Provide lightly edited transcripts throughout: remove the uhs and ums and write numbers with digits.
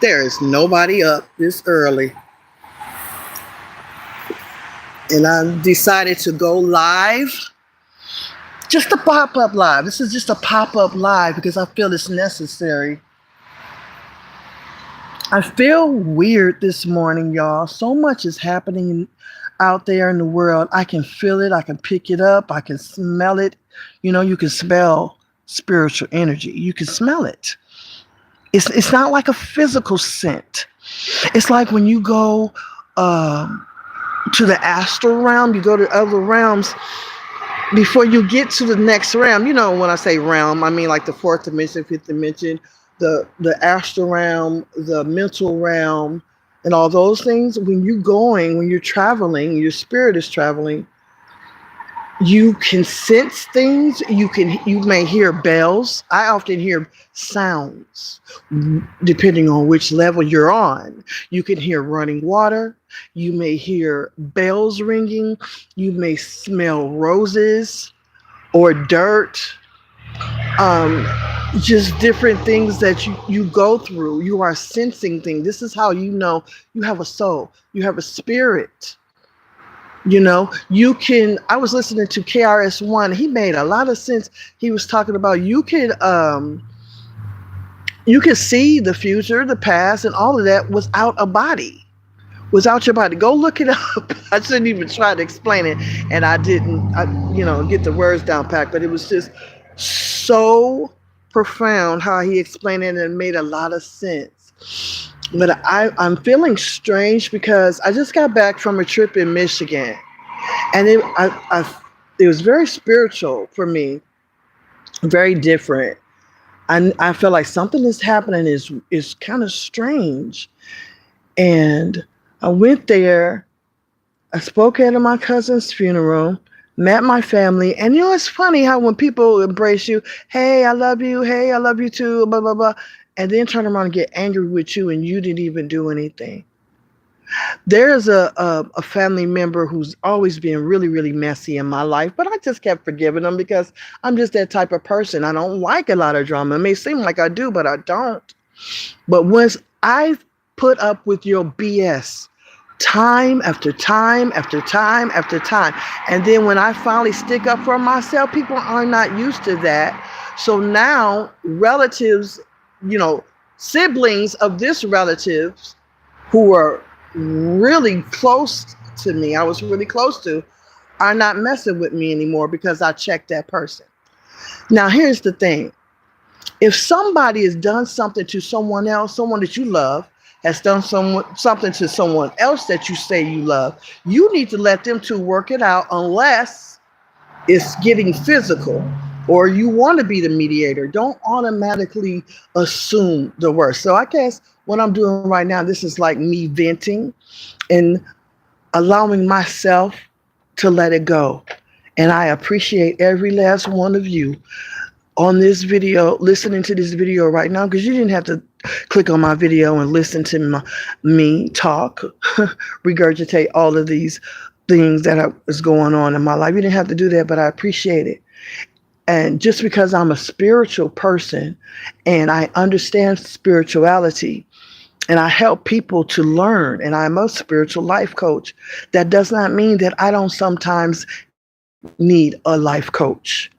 There is nobody up this early. And I decided to go live. Just a pop-up live. This is just a pop-up live because I feel it's necessary. I feel weird this morning, y'all. So much is happening out there in the world. I can feel it. I can pick it up. I can smell it. You know, you can smell spiritual energy. You can smell it. It's not like a physical scent. It's like when you go to the astral realm, you go to other realms before you get to the next realm. You know, when I say realm, I mean like the fourth dimension, fifth dimension, the astral realm, the mental realm, and all those things. When you're traveling, your spirit is traveling, you can sense things. You may hear bells. I often hear sounds depending on which level you're on. You can hear running water. You may hear bells ringing. You may smell roses or dirt. Just different things that you go through. You are sensing things. This is how you know you have a soul. You have a spirit. You know, I was listening to KRS-One. He made a lot of sense. He was talking about you can see the future, the past, and all of that without a body, without your body. Go look it up. I shouldn't even try to explain it, and I didn't, get the words down packed, but it was just so profound how he explained it, and it made a lot of sense. But I'm feeling strange because I just got back from a trip in Michigan, and it was very spiritual for me, very different. I feel like something is happening is kind of strange, and I went there. I spoke at my cousin's funeral, met my family, and it's funny how when people embrace you, hey, I love you, hey, I love you too, blah blah blah, and then turn around and get angry with you and you didn't even do anything. There's a family member who's always been really, really messy in my life, but I just kept forgiving them because I'm just that type of person. I don't like a lot of drama. It may seem like I do, but I don't. But once I put up with your BS time after time after time after time, and then when I finally stick up for myself, people are not used to that. So now relatives, siblings of this relatives who are really close to me, I was really close to, are not messing with me anymore because I checked that person. Now, here's the thing. If somebody has done something to someone else, someone that you love, has done something to someone else that you say you love, you need to let them two work it out unless it's getting physical or you want to be the mediator. Don't automatically assume the worst. So I guess what I'm doing right now, this is like me venting and allowing myself to let it go. And I appreciate every last one of you on this video, listening to this video right now, because you didn't have to click on my video and listen to me talk, regurgitate all of these things that is going on in my life. You didn't have to do that, but I appreciate it. And just because I'm a spiritual person and I understand spirituality and I help people to learn, and I'm a spiritual life coach, that does not mean that I don't sometimes need a life coach.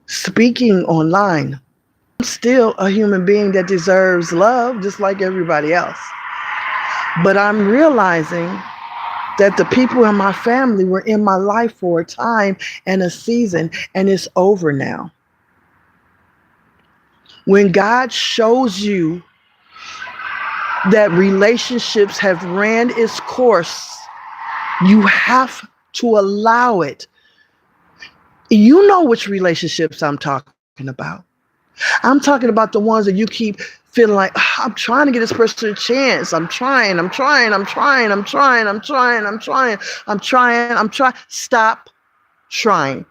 Speaking online, I'm still a human being that deserves love just like everybody else. But I'm realizing that the people in my family were in my life for a time and a season, and it's over now. When God shows you that relationships have ran its course, you have to allow it. You know which relationships I'm talking about. I'm talking about the ones that you keep feeling like, I'm trying to get this person a chance. I'm trying. Stop trying.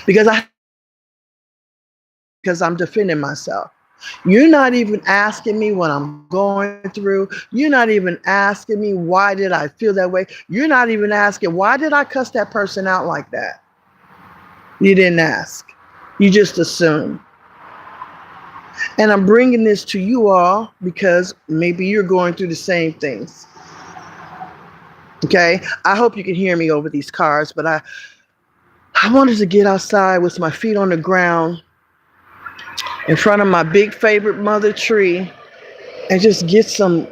Because I'm defending myself. You're not even asking me what I'm going through. You're not even asking me why did I feel that way. You're not even asking why did I cuss that person out like that. You didn't ask. You just assume. And I'm bringing this to you all because maybe you're going through the same things. Okay. I hope you can hear me over these cars, but I wanted to get outside with my feet on the ground in front of my big favorite mother tree and just get some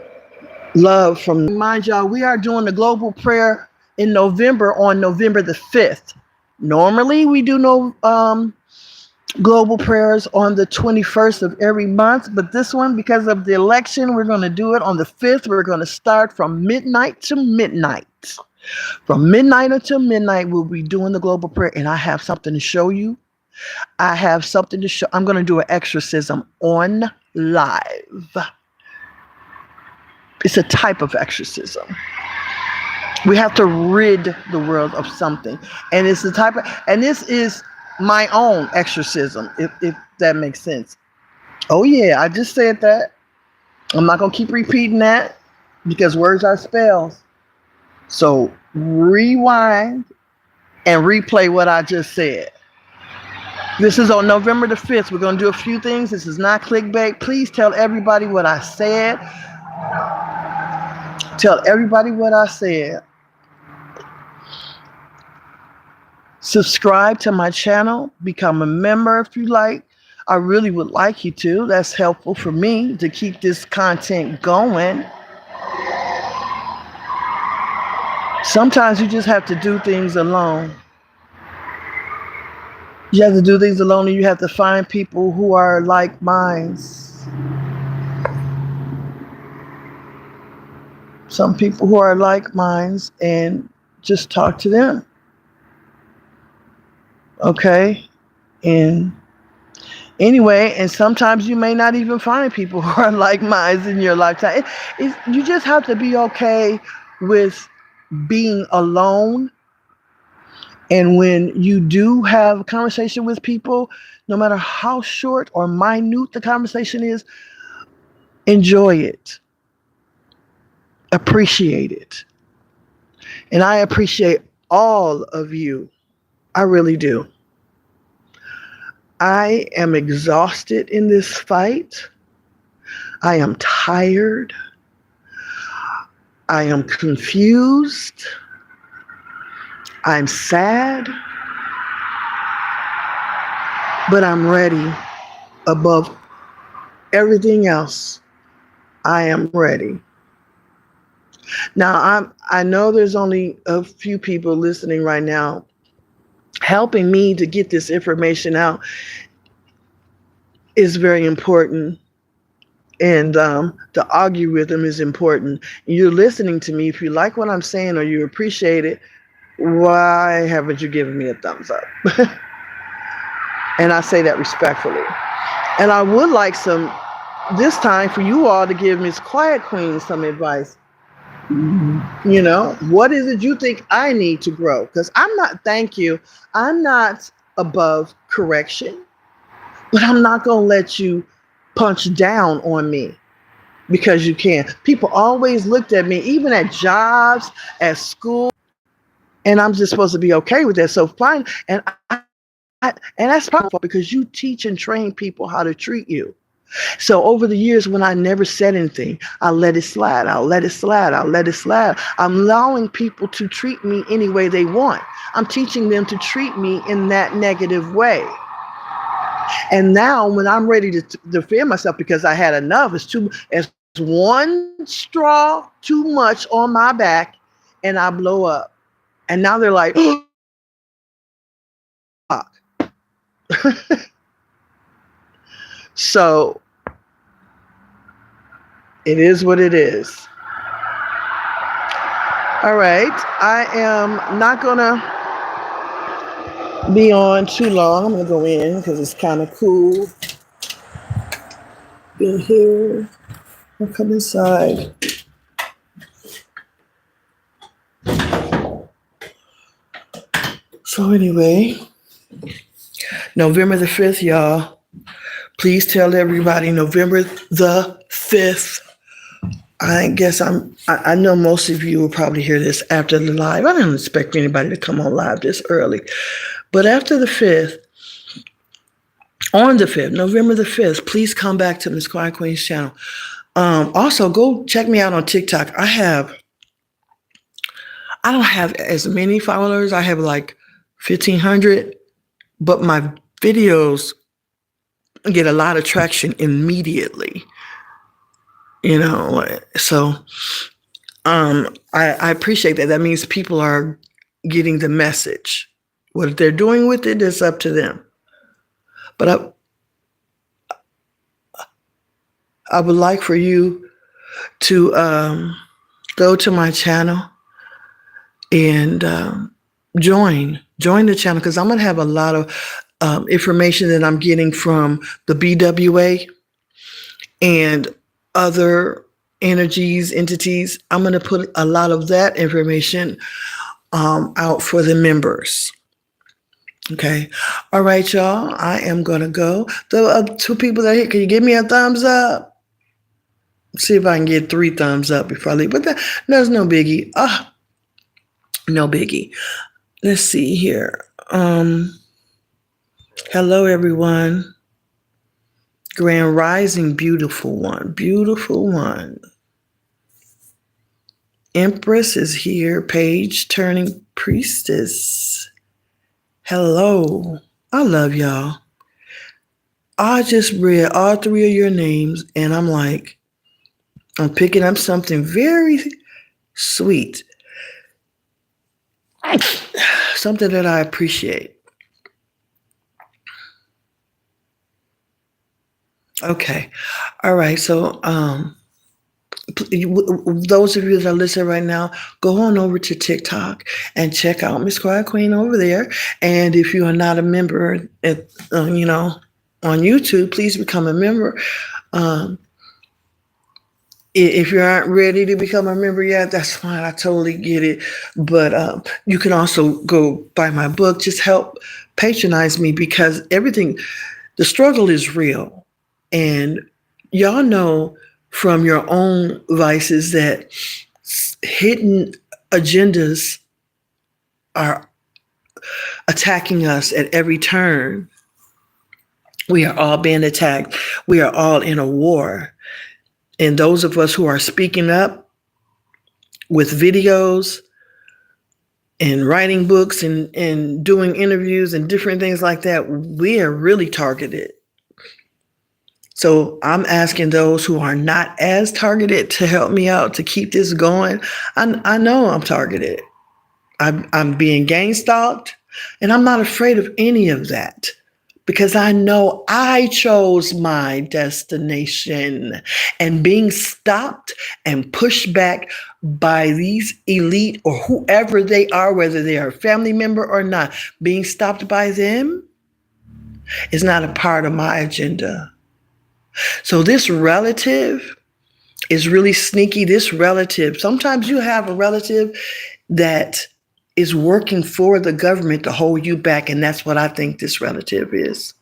love from. Mind y'all, we are doing the global prayer in November on November the 5th. Normally we do no global prayers on the 21st of every month, but this one, because of the election, we're going to do it on the 5th. We're going to start from midnight to midnight. From midnight until midnight, we'll be doing the global prayer, and I have something to show you. I have something to show. I'm going to do an exorcism on live. It's a type of exorcism. We have to rid the world of something, and it's the type of, and this is my own exorcism, if that makes sense. Oh yeah, I just said that. I'm not gonna keep repeating that because words are spells. So rewind and replay what I just said. This is on November the 5th. We're gonna do a few things. This is not clickbait. Please tell everybody what I said. Tell everybody what I said. Subscribe to my channel. Become a member if you like. I really would like you to. That's helpful for me to keep this content going. Sometimes you just have to do things alone. You have to do things alone, and you have to find people who are like minds. Some people who are like minds, and just talk to them. Okay? And anyway, and sometimes you may not even find people who are like minds in your lifetime. You just have to be okay with being alone. And when you do have a conversation with people, no matter how short or minute the conversation is, enjoy it. Appreciate it. And I appreciate all of you. I really do. I am exhausted in this fight. I am tired. I am confused. I'm sad. But I'm ready. Above everything else, I am ready. Now, I know there's only a few people listening right now. Helping me to get this information out is very important. And the algorithm is important. You're listening to me. If you like what I'm saying or you appreciate it, why haven't you given me a thumbs up? And I say that respectfully. And I would like this time for you all to give Miss Quiet Queen some advice. You know, what is it you think I need to grow? Because I'm not above correction, but I'm not going to let you punch down on me because you can. People always looked at me, even at jobs, at school, and I'm just supposed to be okay with that. So fine. And that's powerful because you teach and train people how to treat you. So over the years, when I never said anything, I let it slide. I'll let it slide. I'll let it slide. I'm allowing people to treat me any way they want. I'm teaching them to treat me in that negative way. And now when I'm ready to defend myself because I had enough, it's one straw too much on my back and I blow up. And now they're like, oh, fuck. So it is what it is. All right. I am not going to be on too long. I'm going to go in because it's kind of cool in here. I'll come inside. So anyway, November the 5th, y'all. Please tell everybody November the 5th. I guess I know most of you will probably hear this after the live. I didn't expect anybody to come on live this early. But after the 5th, On the 5th, November the 5th, please come back to Miss Quiet Queen's channel. Also, go check me out on TikTok. I don't have as many followers. I have like 1,500, but my videos get a lot of traction immediately. So I appreciate that. That means people are getting the message. What they're doing with it is up to them. But I would like for you to go to my channel and join the channel, because I'm going to have a lot of information that I'm getting from the BWA and other entities. I'm going to put a lot of that information out for the members. Okay. All right, y'all. I am going to go. The 2 people that are here, can you give me a thumbs up? See if I can get 3 thumbs up before I leave. But there's no biggie. No biggie. Let's see here. Hello, everyone. Grand Rising, beautiful one. Beautiful one. Empress is here. Page turning priestess. Hello. I love y'all. I just read all 3 of your names, and I'm like, I'm picking up something very sweet. Something that I appreciate. Okay. All right. So, those of you that are listening right now, go on over to TikTok and check out Miss Quiet Queen over there. And if you are not a member, on YouTube, please become a member. If you aren't ready to become a member yet, that's fine. I totally get it. But you can also go buy my book. Just help patronize me, because the struggle is real. And y'all know from your own vices that hidden agendas are attacking us at every turn. We are all being attacked. We are all in a war. And those of us who are speaking up with videos and writing books and doing interviews and different things like that, we are really targeted. So I'm asking those who are not as targeted to help me out to keep this going. I know I'm targeted. I'm being gang stalked, and I'm not afraid of any of that, because I know I chose my destination. And being stopped and pushed back by these elite or whoever they are, whether they are a family member or not, being stopped by them is not a part of my agenda. So this relative is really sneaky. This relative, sometimes you have a relative that is working for the government to hold you back. And that's what I think this relative is.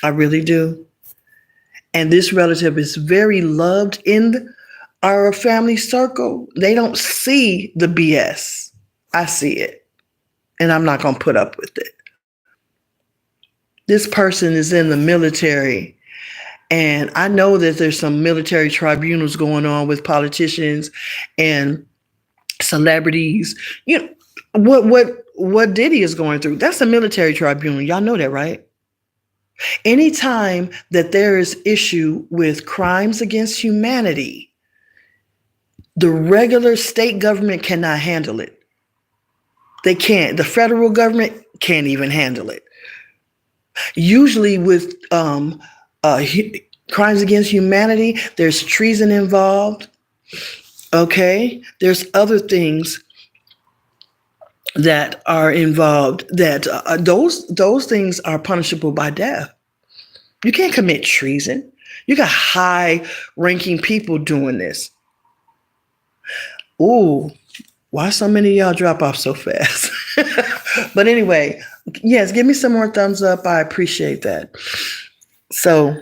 I really do. And this relative is very loved in our family circle. They don't see the BS. I see it. And I'm not going to put up with it. This person is in the military. And I know that there's some military tribunals going on with politicians and celebrities. What Diddy is going through, that's a military tribunal. Y'all know that, right? Anytime that there is issue with crimes against humanity, the regular state government cannot handle it. They can't. The federal government can't even handle it. Usually with crimes against humanity, there's treason involved. Okay, there's other things that are involved that those things are punishable by death. You can't commit treason. You got high-ranking people doing this. Ooh, why so many of y'all drop off so fast? But anyway, yes, give me some more thumbs up. I appreciate that. So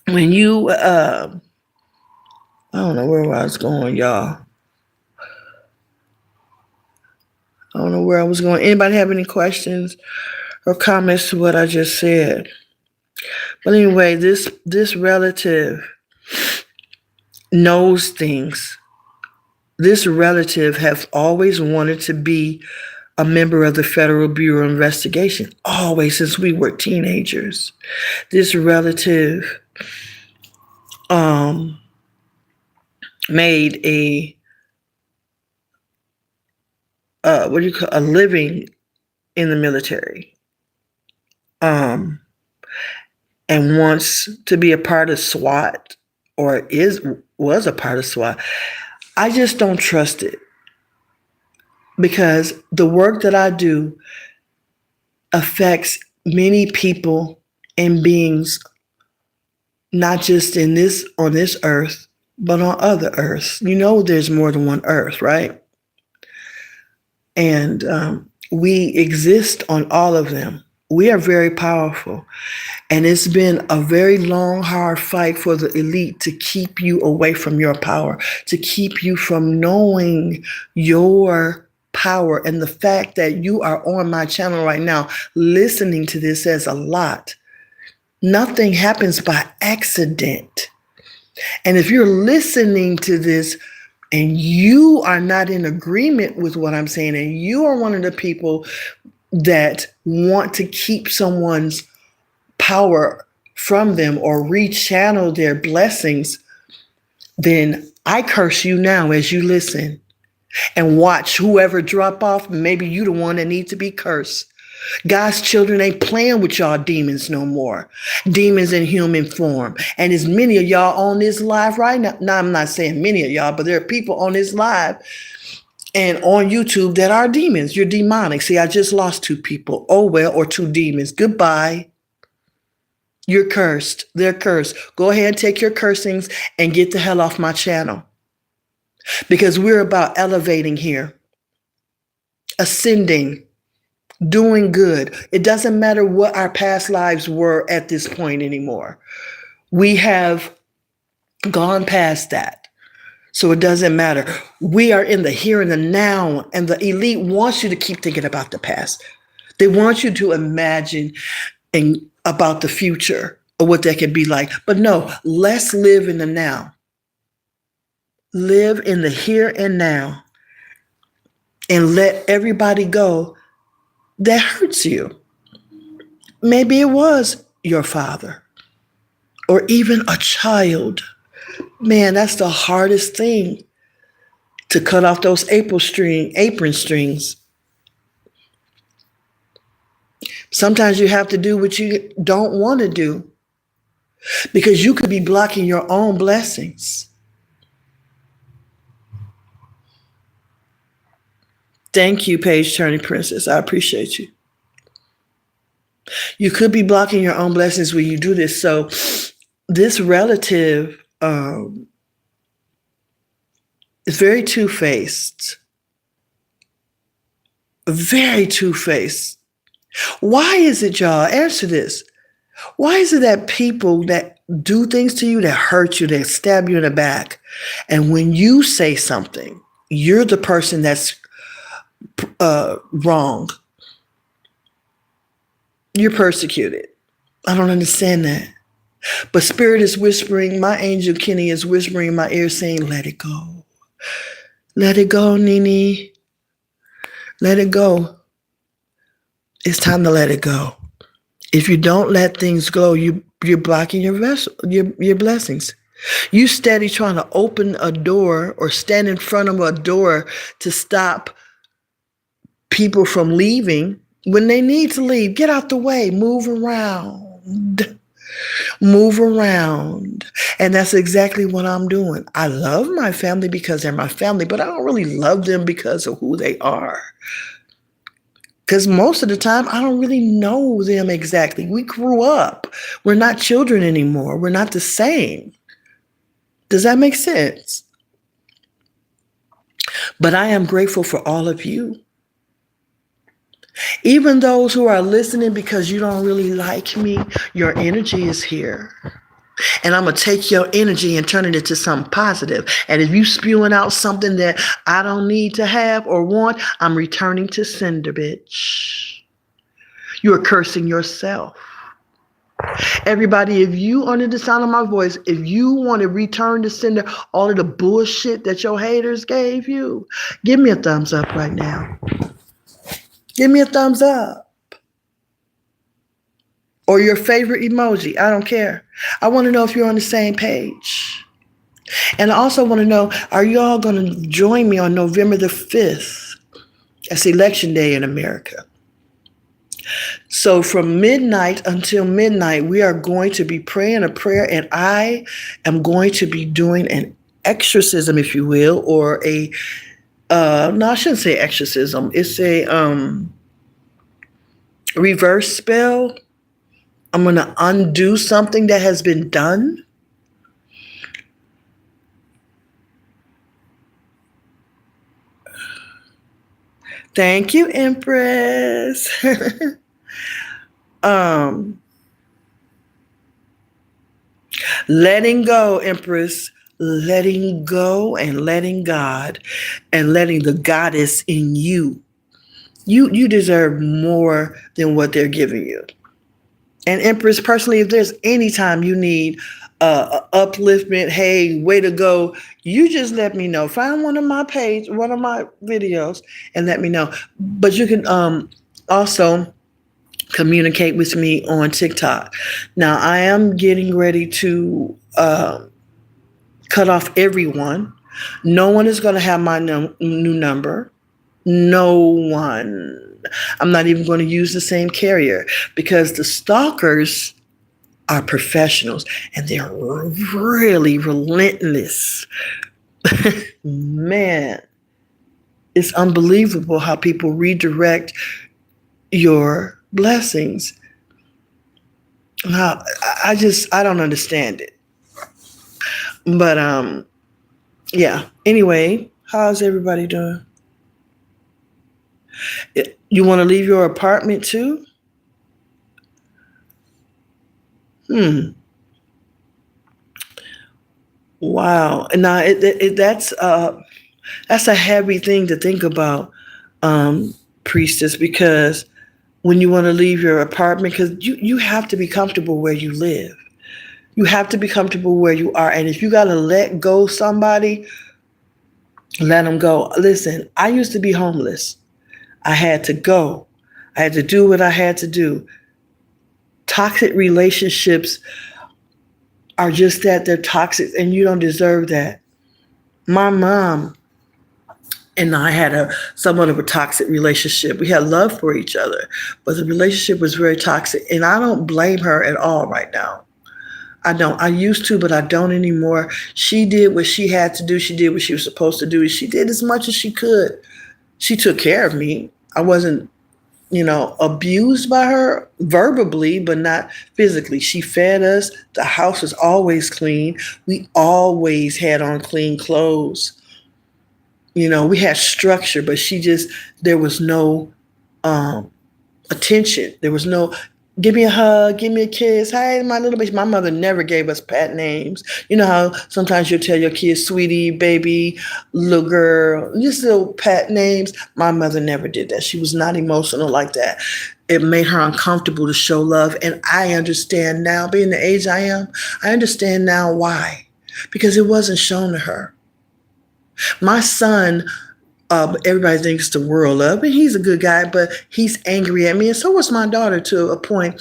when you, I don't know where I was going, y'all. I don't know where I was going. Anybody have any questions or comments to what I just said. But anyway, this relative knows things. This relative has always wanted to be a member of the Federal Bureau of Investigation, always since we were teenagers. This relative made a living in the military, and wants to be a part of SWAT, or was a part of SWAT. I just don't trust it, because the work that I do affects many people and beings, not just on this earth, but on other earths. You know, there's more than one earth, right? And we exist on all of them. We are very powerful. And it's been a very long, hard fight for the elite to keep you away from your power, to keep you from knowing your power. And the fact that you are on my channel right now, listening to this, says a lot. Nothing happens by accident. And if you're listening to this and you are not in agreement with what I'm saying, and you are one of the people that want to keep someone's power from them or rechannel their blessings, then I curse you now as you listen and watch whoever drop off. Maybe you the one that needs to be cursed. God's children ain't playing with y'all demons no more. Demons in human form. And as many of y'all on this live right now, now I'm not saying many of y'all, but there are people on this live and on YouTube that are demons. You're demonic. See, I just lost 2 people. Oh, well, or 2 demons. Goodbye. You're cursed. They're cursed. Go ahead and take your cursings and get the hell off my channel. Because we're about elevating here. Ascending. Doing good. It doesn't matter what our past lives were at this point anymore. We have gone past that. So it doesn't matter. We are in the here and the now, and the elite wants you to keep thinking about the past. They want you to imagine about the future or what that could be like. But no, let's live in the now. Live in the here and now, and let everybody go that hurts you. Maybe it was your father or even a child. Man, that's the hardest thing, to cut off those apron strings. Sometimes you have to do what you don't want to do, because you could be blocking your own blessings. Thank you, Page Turning Princess. I appreciate you. You could be blocking your own blessings when you do this. So this relative is very two-faced. Very two-faced. Why is it, y'all? Answer this. Why is it that people that do things to you, that hurt you, that stab you in the back, and when you say something, you're the person that's wrong? You're persecuted. I don't understand that. But Spirit is whispering, my angel Kenny is whispering in my ear saying, let it go. Let it go, Nene. Let it go. It's time to let it go. If you don't let things go, you're blocking your blessings. You steady trying to open a door or stand in front of a door to stop people from leaving when they need to leave. Get out the way. Move around. Move around. And that's exactly what I'm doing. I love my family because they're my family, but I don't really love them because of who they are. Because most of the time, I don't really know them exactly. We grew up. We're not children anymore. We're not the same. Does that make sense? But I am grateful for all of you. Even those who are listening because you don't really like me, your energy is here. And I'm going to take your energy and turn it into something positive. And if you spewing out something that I don't need to have or want, I'm returning to sender, bitch. You're cursing yourself. Everybody, if you under the sound of my voice, if you want to return to sender all of the bullshit that your haters gave you, give me a thumbs up right now. Give me a thumbs up. Or your favorite emoji. I don't care. I want to know if you're on the same page. And I also want to know, are you all going to join me on November the 5th? That's Election Day in America. So from midnight until midnight, we are going to be praying a prayer, and I am going to be doing an exorcism, if you will, or a, no, I shouldn't say exorcism. It's a reverse spell. I'm going to undo something that has been done. Thank you, Empress. Letting go, Empress. Letting go and letting God and letting the goddess in you. You deserve more than what they're giving you. And Empress, personally, if there's any time you need upliftment, hey, way to go, you just let me know. Find one of my videos, and let me know. But you can also communicate with me on TikTok. Now, I am getting ready to cut off everyone. No one is going to have my new number. No one. I'm not even going to use the same carrier, because the stalkers are professionals and they're really relentless. Man, it's unbelievable how people redirect your blessings. I don't understand it. But yeah. Anyway, how's everybody doing? You want to leave your apartment too? Wow. Now that's a heavy thing to think about, priestess, because when you want to leave your apartment, because you have to be comfortable where you live. You have to be comfortable where you are. And if you got to let go somebody, let them go. Listen, I used to be homeless. I had to go. I had to do what I had to do. Toxic relationships are just that. They're toxic, and you don't deserve that. My mom and I had somewhat of a toxic relationship. We had love for each other, but the relationship was very toxic, and I don't blame her at all right now. I don't. I used to, but I don't anymore. She did what she had to do. She did what she was supposed to do. She did as much as she could. She took care of me. I wasn't, abused by her verbally, but not physically. She fed us. The house was always clean. We always had on clean clothes. We had structure, but there was no attention. There was no, give me a hug, give me a kiss. Hey, my little bitch. My mother never gave us pet names. You know how sometimes you'll tell your kids, sweetie, baby, little girl, just little pet names. My mother never did that. She was not emotional like that. It made her uncomfortable to show love. And I understand now, being the age I am, I understand now why. Because it wasn't shown to her. My son, everybody thinks the world of, and he's a good guy, but he's angry at me. And so was my daughter to a point.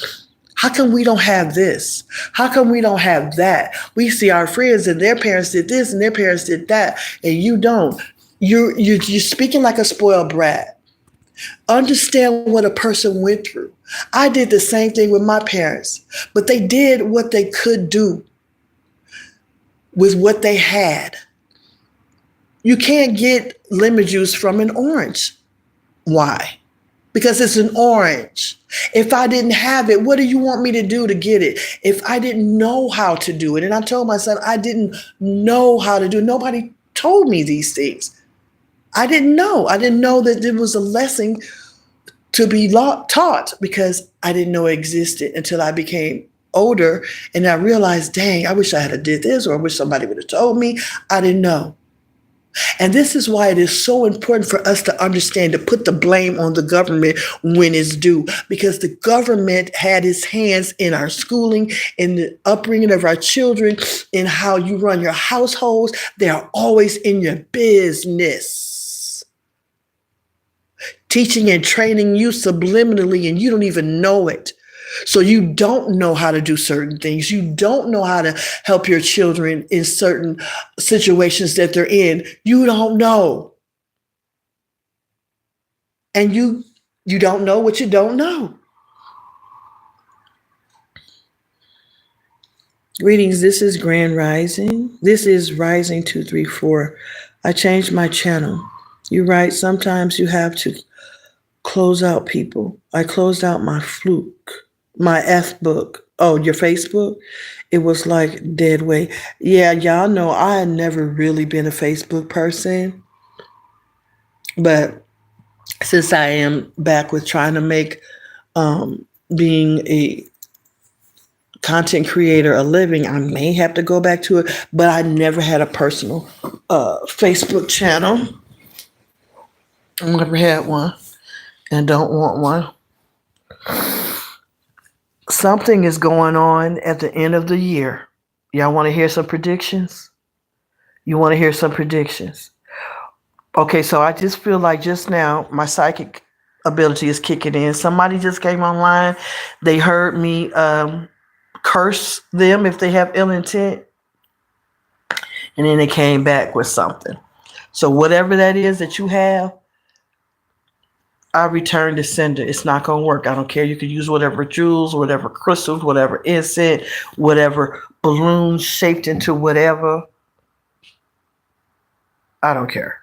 How come we don't have this? How come we don't have that? We see our friends and their parents did this and their parents did that, and you don't. You're speaking like a spoiled brat. Understand what a person went through. I did the same thing with my parents, but they did what they could do with what they had. You can't get lemon juice from an orange. Why? Because it's an orange. If I didn't have it, what do you want me to do to get it? If I didn't know how to do it, and I told my son I didn't know how to do it. Nobody told me these things. I didn't know. I didn't know that there was a lesson to be taught, because I didn't know it existed until I became older, and I realized, dang, I wish I had did this, or I wish somebody would have told me. I didn't know. And this is why it is so important for us to understand to put the blame on the government when it's due, because the government had its hands in our schooling, in the upbringing of our children, in how you run your households. They are always in your business, teaching and training you subliminally, and you don't even know it. So you don't know how to do certain things. You don't know how to help your children in certain situations that they're in. You don't know. And you don't know what you don't know. Greetings, this is Grand Rising. This is Rising 234. I changed my channel. You're right, sometimes you have to close out people. I closed out my Fluke, my F book. Oh, your Facebook? It was like dead weight. Yeah, y'all know I had never really been a Facebook person. But since I am back with trying to make being a content creator a living, I may have to go back to it. But I never had a personal Facebook channel. I never had one and don't want one. Something is going on at the end of the year. Y'all want to hear some predictions? You want to hear some predictions? Okay, so I just feel like just now my psychic ability is kicking in. Somebody just came online. They heard me curse them if they have ill intent. And then they came back with something. So whatever that is that you have, I return to sender. It's not going to work. I don't care. You can use whatever jewels, whatever crystals, whatever incense, whatever balloons shaped into whatever. I don't care.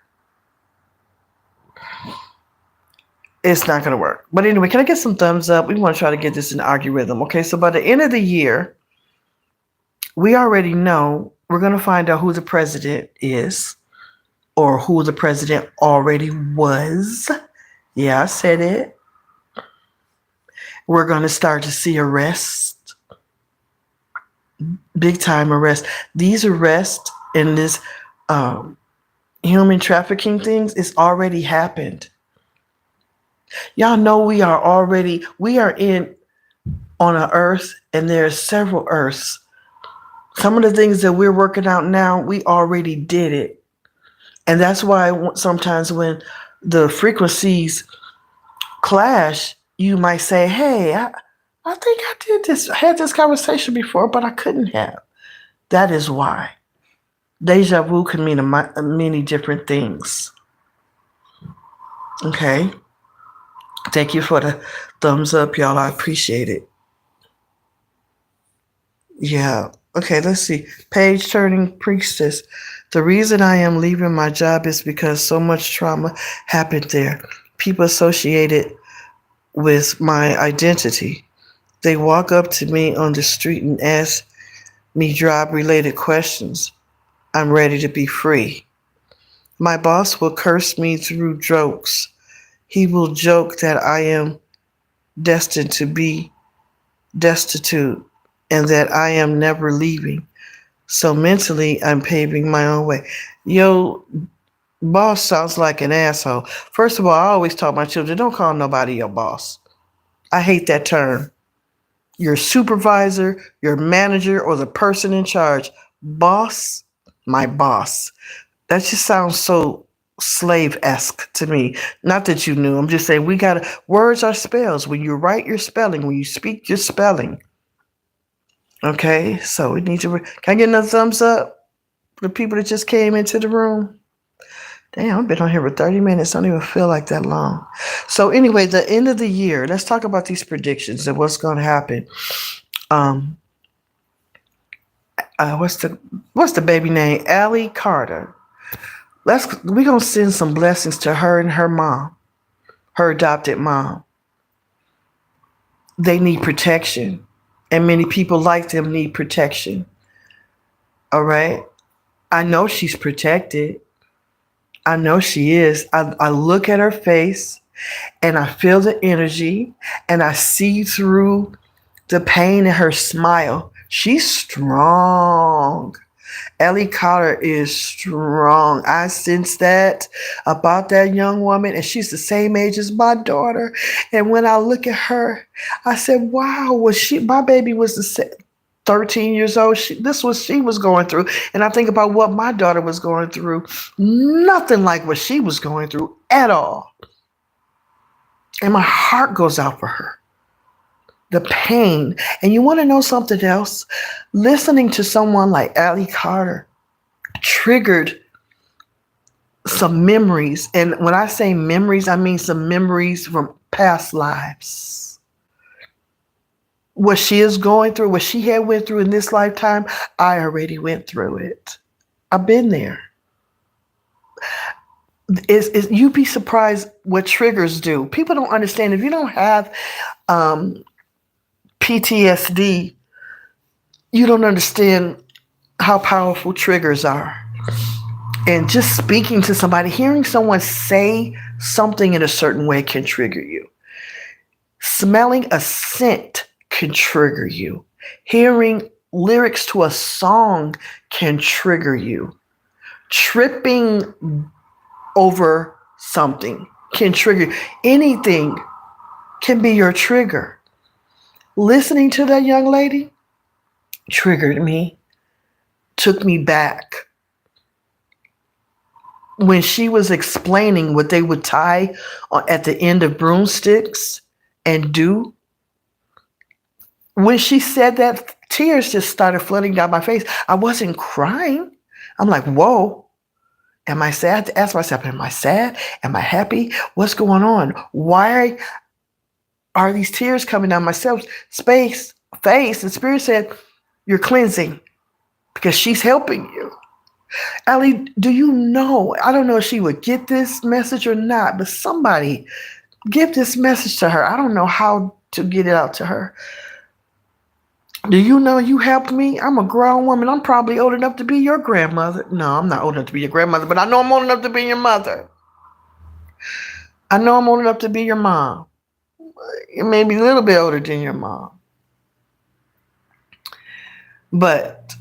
It's not going to work. But anyway, can I get some thumbs up? We want to try to get this in algorithm. Okay, so by the end of the year, we already know we're going to find out who the president is or who the president already was. Yeah, I said it. We're going to start to see arrests, big time arrests. These arrests and this human trafficking things is already happened. Y'all know we are in on an earth, and there are several earths. Some of the things that we're working out now, we already did it. And that's why sometimes when the frequencies clash, you might say, hey, I think I did this. I had this conversation before, but I couldn't have. That is why. Deja vu can mean many different things. Okay. Thank you for the thumbs up, y'all. I appreciate it. Yeah. Okay, let's see. Page turning priestess. The reason I am leaving my job is because so much trauma happened there. People associated with my identity. They walk up to me on the street and ask me job-related questions. I'm ready to be free. My boss will curse me through jokes. He will joke that I am destined to be destitute and that I am never leaving. So mentally, I'm paving my own way. Yo, boss sounds like an asshole. First of all, I always tell my children, don't call nobody your boss. I hate that term. Your supervisor, your manager, or the person in charge. Boss, my boss. That just sounds so slave-esque to me. Not that you knew. I'm just saying words are spells. When you write, your spelling. When you speak, your spelling. Okay, so we need to. Can I get another thumbs up for the people that just came into the room? Damn, I've been on here for 30 minutes. I don't even feel like that long. So anyway, the end of the year. Let's talk about these predictions and what's going to happen. What's the baby name? Allie Carter. We're gonna send some blessings to her and her mom, her adopted mom. They need protection, and many people like them need protection. All right, I know she's protected. I know she is. I look at her face, and I feel the energy, and I see through the pain in her smile. She's strong. Ellie Cotter is strong. I sense that about that young woman, and she's the same age as my daughter. And when I look at her, I said, "Wow, was she? My baby was 13 years old. This was she was going through." And I think about what my daughter was going through. Nothing like what she was going through at all. And my heart goes out for her. The pain. And you want to know something else? Listening to someone like Allie Carter triggered some memories. And when I say memories, I mean some memories from past lives. What she is going through, what she had went through in this lifetime, I already went through it. I've been there. You'd be surprised what triggers do. People don't understand. If you don't have PTSD, you don't understand how powerful triggers are. And just speaking to somebody, hearing someone say something in a certain way can trigger you. Smelling a scent can trigger you. Hearing lyrics to a song can trigger you. Tripping over something can trigger you. Anything can be your trigger. Listening to that young lady triggered me, took me back. When she was explaining what they would tie at the end of broomsticks and do, when she said that, tears just started flooding down my face. I wasn't crying. I'm like, whoa. Am I sad? To ask myself, am I sad? Am I happy? What's going on? Why are these tears coming down my face? The Spirit said, you're cleansing because she's helping you. Allie, do you know? I don't know if she would get this message or not, but somebody give this message to her. I don't know how to get it out to her. Do you know you helped me? I'm a grown woman. I'm probably old enough to be your grandmother. No, I'm not old enough to be your grandmother, but I know I'm old enough to be your mother. I know I'm old enough to be your mom. Maybe a little bit older than your mom. But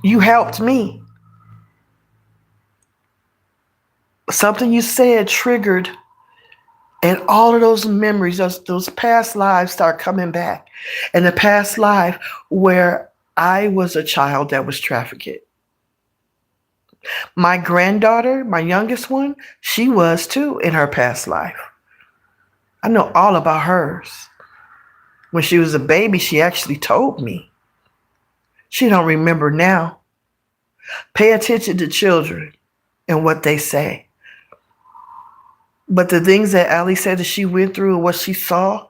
you helped me. Something you said triggered, and all of those memories, those past lives start coming back. And the past life where I was a child that was trafficked. My granddaughter, my youngest one, she was too in her past life. I know all about hers. When she was a baby, she actually told me. She don't remember now. Pay attention to children and what they say. But the things that Allie said that she went through and what she saw,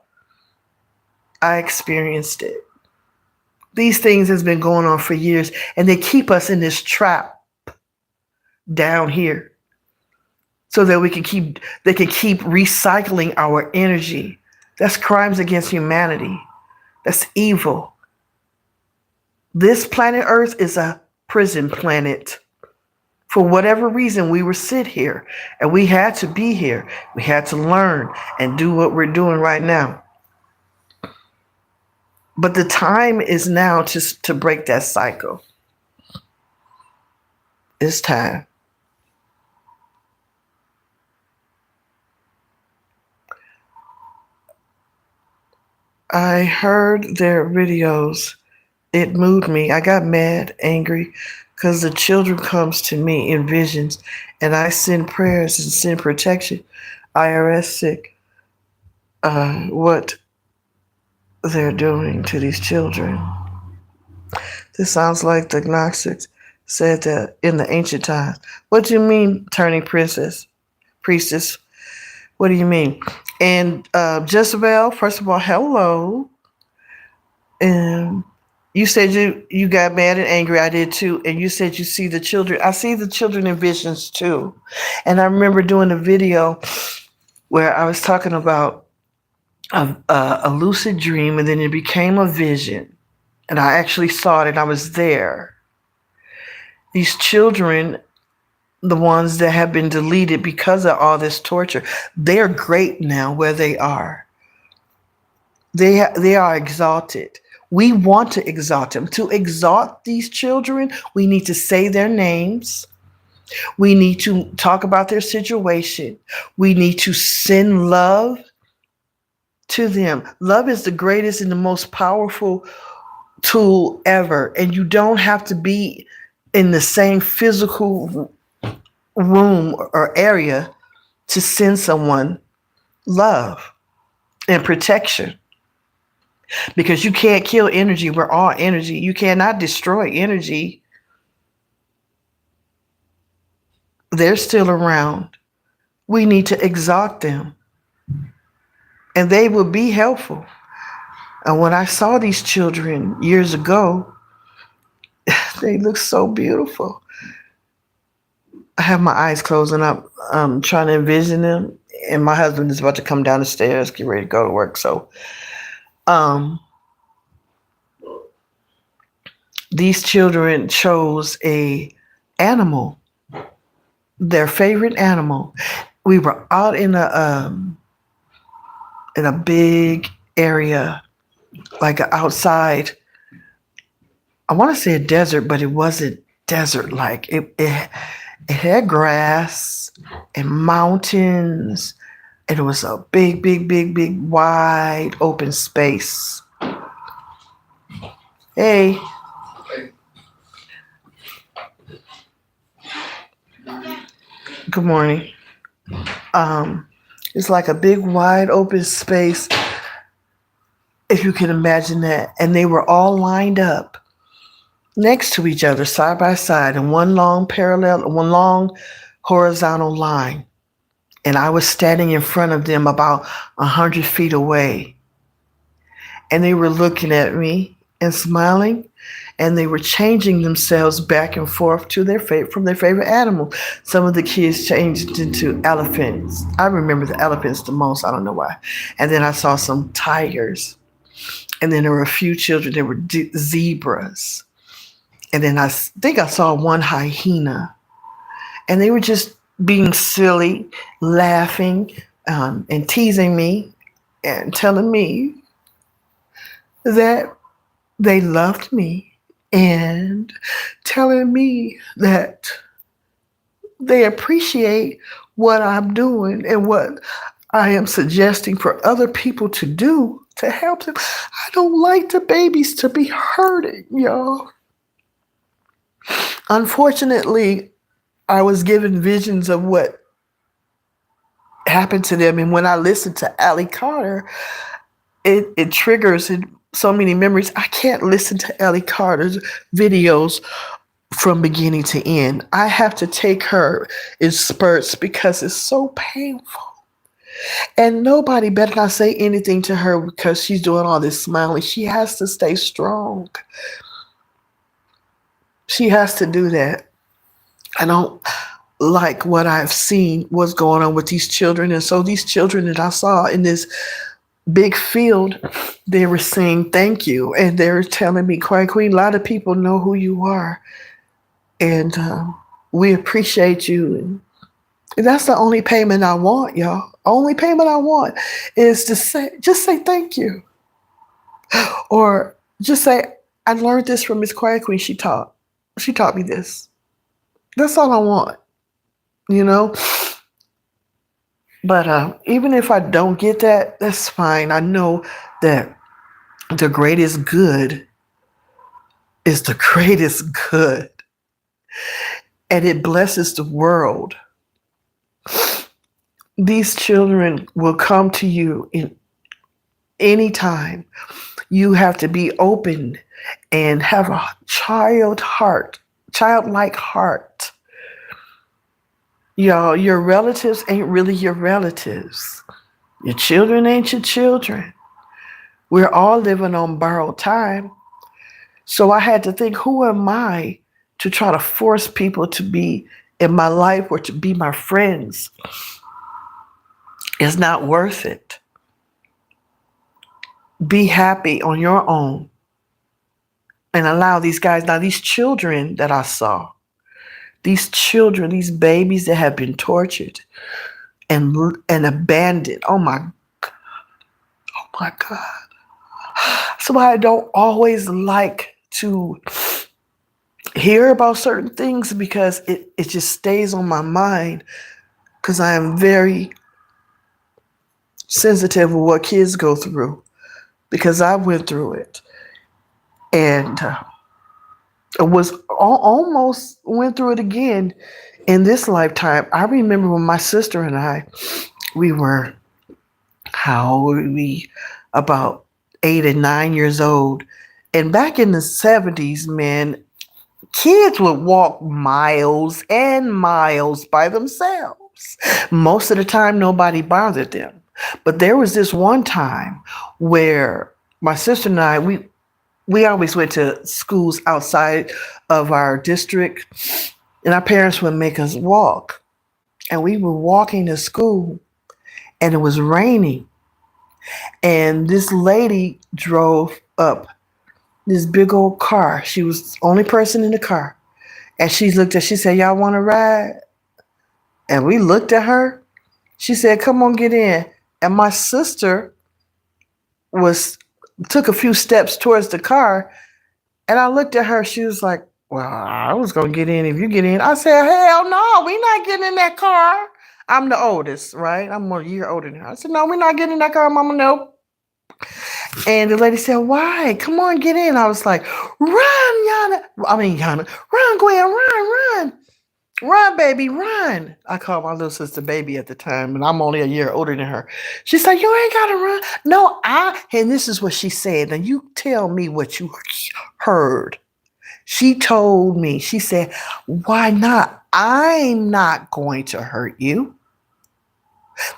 I experienced it. These things has been going on for years, and they keep us in this trap down here so that they can keep recycling our energy. That's crimes against humanity. That's evil. This planet Earth is a prison planet. For whatever reason, we were sit here, and we had to be here. We had to learn and do what we're doing right now. But the time is now to break that cycle. It's time. I heard their videos. It moved me. I got mad, angry, because the children comes to me in visions, and I send prayers and send protection. IRS sick. What they're doing to these children. This sounds like the Gnostics said that in the ancient times. What do you mean, turning priestess? What do you mean? And Jezebel, first of all, hello. And you said you got mad and angry. I did too. And you said you see the children. I see the children in visions too. And I remember doing a video where I was talking about a lucid dream, and then it became a vision. And I actually saw it, and I was there. These children, the ones that have been deleted because of all this torture, they're great now where they are. They are exalted. We want to exalt them. To exalt these children, we need to say their names. We need to talk about their situation. We need to send love to them. Love is the greatest and the most powerful tool ever. And you don't have to be in the same physical room or area to send someone love and protection. Because you can't kill energy. We're all energy. You cannot destroy energy. They're still around. We need to exalt them. And they will be helpful. And when I saw these children years ago, they look so beautiful. I have my eyes closed and I'm trying to envision them. And my husband is about to come down the stairs, get ready to go to work. So these children chose a animal, their favorite animal. We were out in a big area, like outside. I want to say a desert, but it wasn't desert like. It had grass and mountains, and it was a big, big, big, big, wide open space. Hey. Good morning. It's like a big, wide open space, if you can imagine that. And they were all lined up next to each other, side by side, in one long horizontal line. And I was standing in front of them about 100 feet away. And they were looking at me and smiling. And they were changing themselves back and forth to from their favorite animal. Some of the kids changed into elephants. I remember the elephants the most. I don't know why. And then I saw some tigers. And then there were a few children. There were zebras. And then I think I saw one hyena. And they were just being silly, laughing, and teasing me and telling me that they loved me and telling me that they appreciate what I'm doing and what I am suggesting for other people to do to help them. I don't like the babies to be hurting, y'all. Unfortunately, I was given visions of what happened to them. And when I listened to Allie Carter, it triggers so many memories. I can't listen to Allie Carter's videos from beginning to end. I have to take her in spurts because it's so painful. And nobody better not say anything to her because she's doing all this smiling. She has to stay strong. She has to do that. I don't like what I've seen, what's going on with these children. And so these children that I saw in this big field, they were saying thank you. And they were telling me, QuietQueen, a lot of people know who you are. And we appreciate you. And that's the only payment I want, y'all. Only payment I want is to just say thank you. Or just say, I learned this from Miss QuietQueen. She taught me this. That's all I want, you know? But even if I don't get that, that's fine. I know that the greatest good is the greatest good. And it blesses the world. These children will come to you in any time. You have to be open and have a childlike heart. Y'all, your relatives ain't really your relatives. Your children ain't your children. We're all living on borrowed time. So I had to think, who am I to try to force people to be in my life or to be my friends? It's not worth it. Be happy on your own and allow these guys, now these children that I saw, these children, these babies that have been tortured and abandoned. Oh my God. So I don't always like to hear about certain things because it just stays on my mind because I am very sensitive of what kids go through because I went through it and was almost went through it again in this lifetime. I remember when my sister and I, we were, how old were we? About 8 and 9 years old. And back in the 70s, man, kids would walk miles and miles by themselves. Most of the time, nobody bothered them. But there was this one time where my sister and I, we always went to schools outside of our district, and our parents would make us walk. And we were walking to school, and it was raining. And this lady drove up this big old car. She was the only person in the car. And she said, "Y'all want to ride?" And we looked at her. She said, "Come on, get in." And my sister was took a few steps towards the car, and I looked at her. She was like, "Well, I was gonna get in if you get in." I said, "Hell no, we not getting in that car." I'm the oldest, right? I'm 1 year older than her. I said, "No, we're not getting in that car, Mama. No." And the lady said, "Why? Come on, get in." I was like, "Run, Yana." Yana, run, Gwen, run. Run, baby, run. I called my little sister baby at the time, and I'm only a year older than her. She's like, "You ain't got to run." No, and this is what she said. Now, you tell me what you heard. She told me, she said, "Why not? I'm not going to hurt you."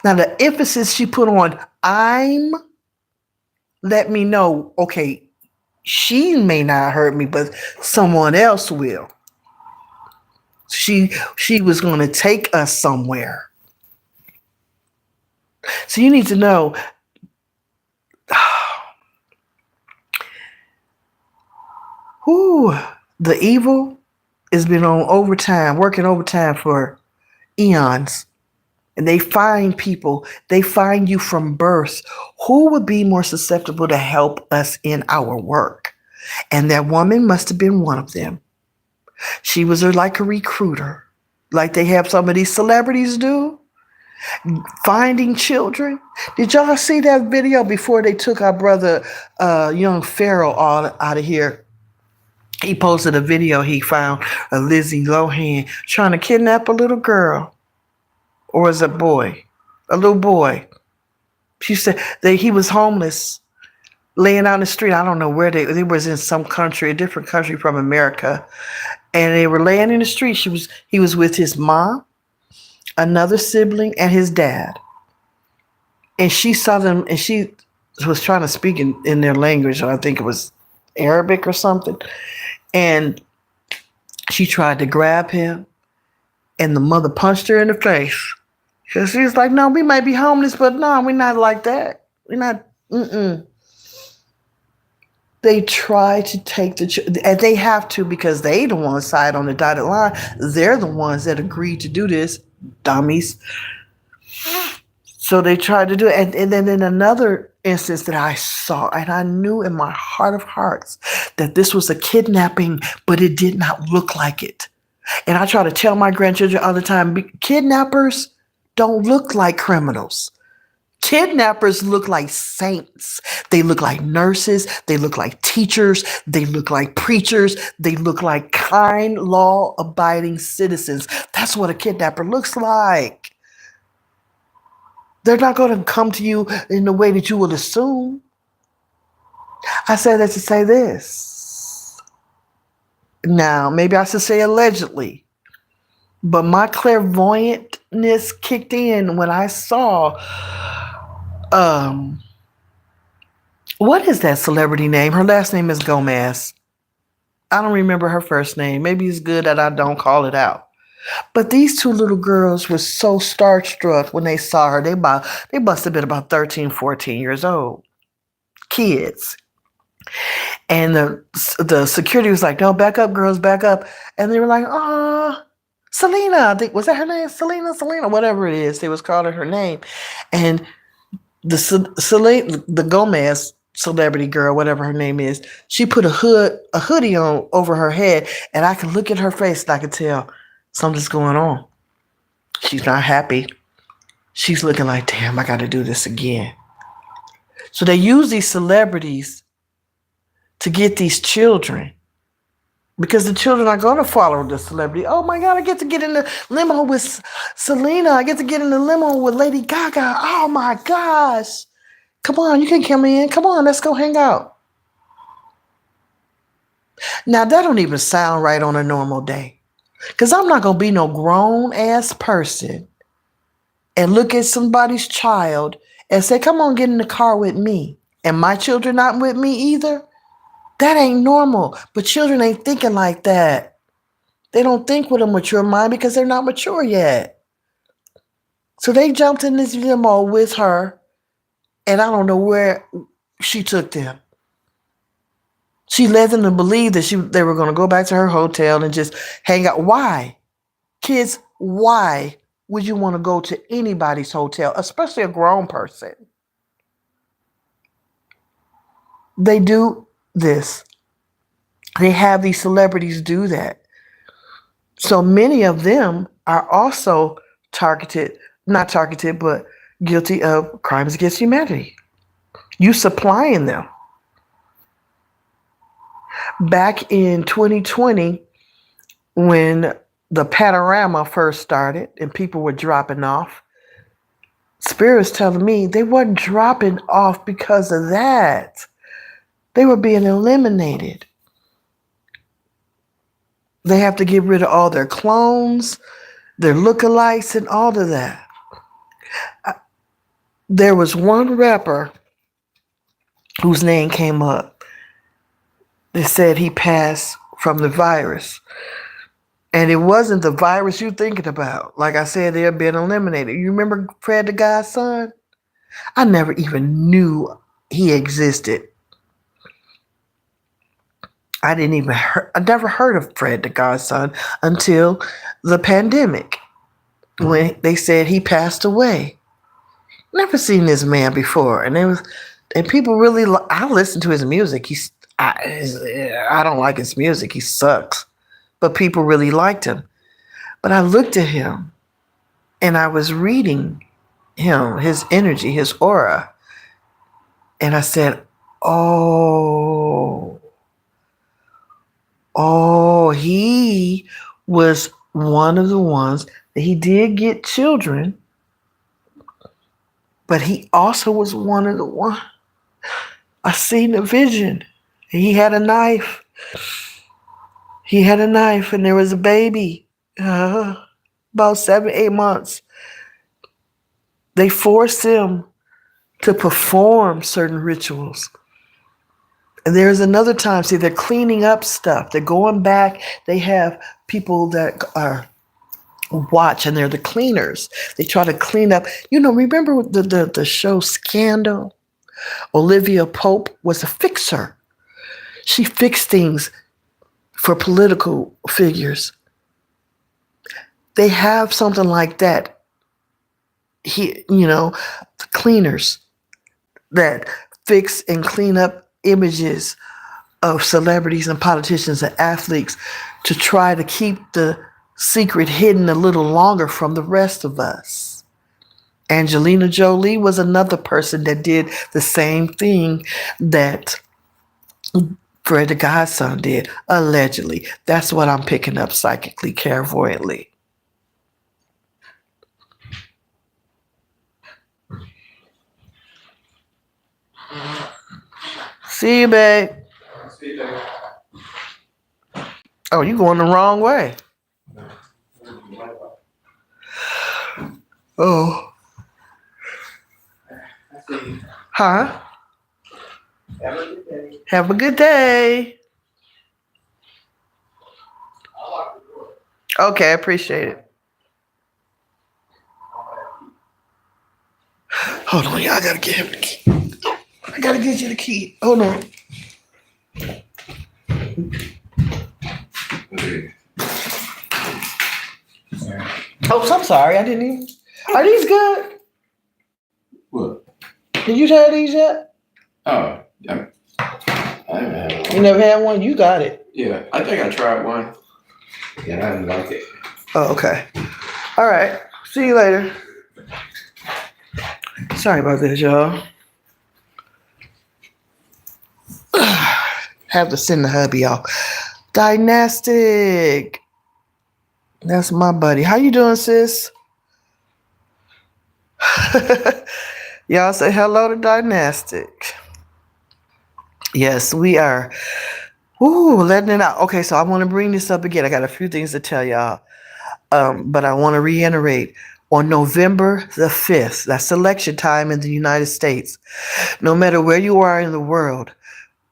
Now, the emphasis she put on I'm let me know, okay, she may not hurt me, but someone else will. She was going to take us somewhere. So you need to know who the evil has been on overtime, working overtime for eons. And they find people, they find you from birth. Who would be more susceptible to help us in our work? And that woman must have been one of them. She was like a recruiter, like they have some of these celebrities do, finding children. Did y'all see that video before they took our brother, young Pharaoh, out of here? He posted a video he found of Lizzie Lohan trying to kidnap a little girl. Or was it a boy? A little boy. She said that he was homeless, laying out in the street. I don't know where they was in some country, a different country from America. And they were laying in the street. He was with his mom, another sibling, and his dad. And she saw them, and she was trying to speak in their language. I think it was Arabic or something. And she tried to grab him, and the mother punched her in the face. Because she was like, "No, we might be homeless, but no, we're not like that. We're not, They try to take and they have to because they the ones side on the dotted line. They're the ones that agreed to do this, dummies. So they tried to do it. And then in another instance that I saw, and I knew in my heart of hearts that this was a kidnapping, but it did not look like it. And I try to tell my grandchildren all the time, kidnappers don't look like criminals. Kidnappers look like saints. They look like nurses. They look like teachers. They look like preachers. They look like kind, law-abiding citizens. That's what a kidnapper looks like. They're not going to come to you in the way that you would assume. I said that to say this. Now, maybe I should say allegedly. But my clairvoyantness kicked in when I saw, what is that celebrity name? Her last name is Gomez. I don't remember her first name. Maybe it's good that I don't call it out. But these two little girls were so starstruck when they saw her. They must have been about 13, 14 years old. Kids. And the security was like, "No, back up, girls, back up." And they were like, "Oh, Selena," I think, was that her name? Selena, whatever it is. They was calling her name. And the Gomez, celebrity girl, whatever her name is. She put a hoodie on over her head, and I could look at her face and I could tell something's going on. She's not happy. She's looking like, damn, I got to do this again. So they use these celebrities to get these children, because the children are going to follow the celebrity. Oh my God, I get to get in the limo with Selena. I get to get in the limo with Lady Gaga. Oh my gosh. Come on, you can come in. Come on, let's go hang out. Now, that don't even sound right on a normal day, because I'm not going to be no grown-ass person and look at somebody's child and say, come on, get in the car with me, and my children not with me either. That ain't normal. But children ain't thinking like that. They don't think with a mature mind because they're not mature yet. So they jumped in this limo with her, and I don't know where she took them. She led them to believe that they were going to go back to her hotel and just hang out. Why? Kids, why would you want to go to anybody's hotel, especially a grown person? They do this. They have these celebrities do that. So many of them are also not targeted, but guilty of crimes against humanity. You supplying them. Back in 2020, when the panorama first started and people were dropping off, Spirit's telling me they weren't dropping off because of that. They were being eliminated. They have to get rid of all their clones, their lookalikes, and all of that. There was one rapper whose name came up. They said he passed from the virus. And it wasn't the virus you're thinking about. Like I said, they're being eliminated. You remember Fred the Godson? I never even knew he existed. I never heard of Fred the Godson until the pandemic, when they said he passed away. Never seen this man before, and people really. I listen to his music. I don't like his music. He sucks, but people really liked him. But I looked at him, and I was reading him, his energy, his aura, and I said, "Oh, he was one of the ones that he did get children, but he also was one of the ones. I seen the vision. He had a knife. And there was a baby, about 7-8 months. They forced him to perform certain rituals. And there's another time, see, they're cleaning up stuff. They're going back. They have people that are watch, and they're the cleaners. They try to clean up. Remember the show Scandal? Olivia Pope was a fixer. She fixed things for political figures. They have something like that. The cleaners that fix and clean up images of celebrities and politicians and athletes to try to keep the secret hidden a little longer from the rest of us. Angelina Jolie was another person that did the same thing that Fred the Godson did, allegedly. That's what I'm picking up psychically, clairvoyantly. See you, babe. See you, babe. Oh, you going the wrong way. Oh. Huh? Have a good day. Have a good day. Okay, I appreciate it. Hold on, y'all. I gotta get him the key. I gotta get you the key. Hold on. Oh, I'm sorry. I didn't even. Are these good? What? Did you try these yet? Oh, I haven't had one. You never had one? You got it. Yeah, I think I tried one. And I didn't like it. Oh, okay. All right. See you later. Sorry about this, y'all. Have to send the hubby off. Dynastic. That's my buddy. How you doing, sis? Y'all say hello to Dynastic. Yes, we are. Ooh, letting it out. Okay, so I want to bring this up again. I got a few things to tell y'all. But I want to reiterate on November the 5th, that's election time in the United States. No matter where you are in the world,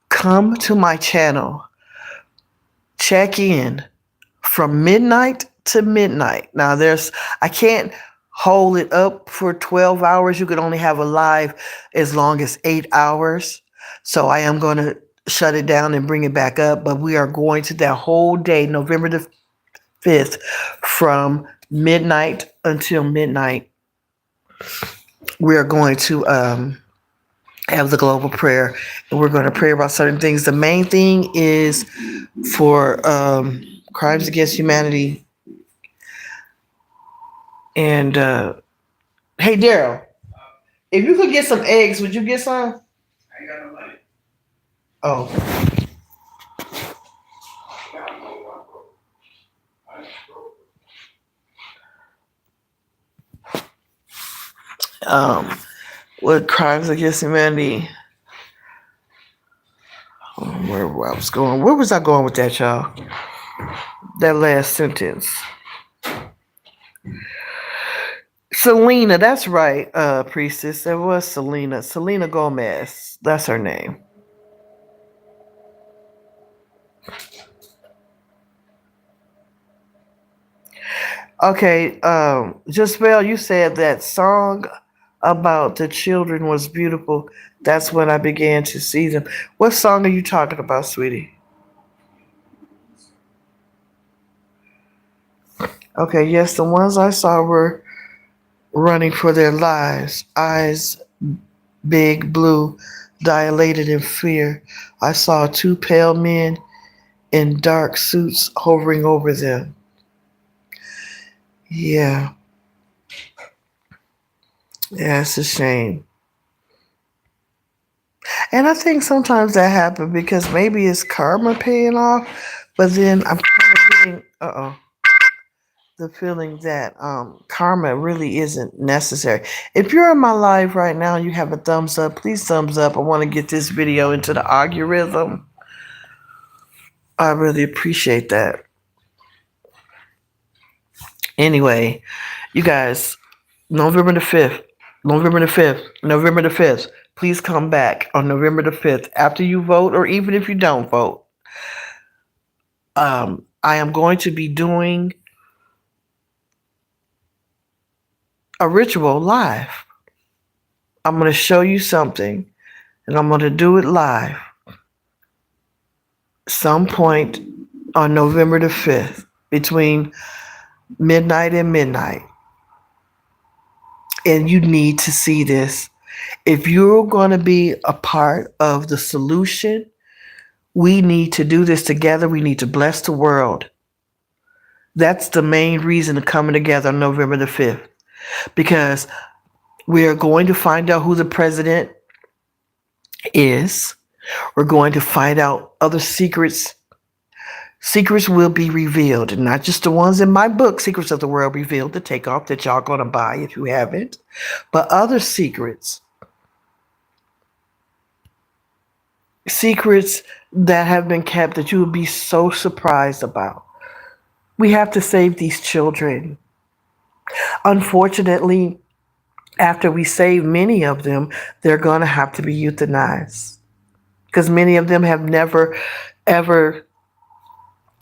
come to my channel. Check in from midnight to midnight. Now I can't hold it up for 12 hours. You could only have a live as long as 8 hours. So I am going to shut it down and bring it back up. But we are going to that whole day, November the 5th, from midnight until midnight. We are going to have the global prayer, and we're going to pray about certain things. The main thing is for crimes against humanity. And hey, Daryl, if you could get some eggs, would you get some? I ain't got no money. Oh. What crimes against humanity? Where I was going? Where was I going with that, y'all? That last sentence. Selena, that's right, priestess. It was Selena. Selena Gomez. That's her name. Okay, Jaspel, you said that song about the children was beautiful. That's when I began to see them. What song are you talking about, sweetie? Okay, yes, the ones I saw were running for their lives, eyes big, blue, dilated in fear. I saw two pale men in dark suits hovering over them. Yeah. Yeah, it's a shame. And I think sometimes that happens because maybe it's karma paying off, but then I'm kind of getting the feeling that karma really isn't necessary. If you're in my live right now, you have a thumbs up, please thumbs up. I want to get this video into the algorithm. I really appreciate that. Anyway, you guys, November the 5th, November the 5th, November the 5th. Please come back on November the 5th after you vote, or even if you don't vote. I am going to be doing a ritual live. I'm going to show you something, and I'm going to do it live some point on November the 5th between midnight and midnight. And you need to see this. If you're going to be a part of the solution, we need to do this together. We need to bless the world. That's the main reason of coming together on November the 5th, because we are going to find out who the president is. We're going to find out other secrets. Secrets will be revealed, and not just the ones in my book, Secrets of the World Revealed, the takeoff that y'all going to buy if you haven't, but other secrets. Secrets that have been kept that you will be so surprised about. We have to save these children. Unfortunately, after we save many of them, they're going to have to be euthanized, because many of them have never, ever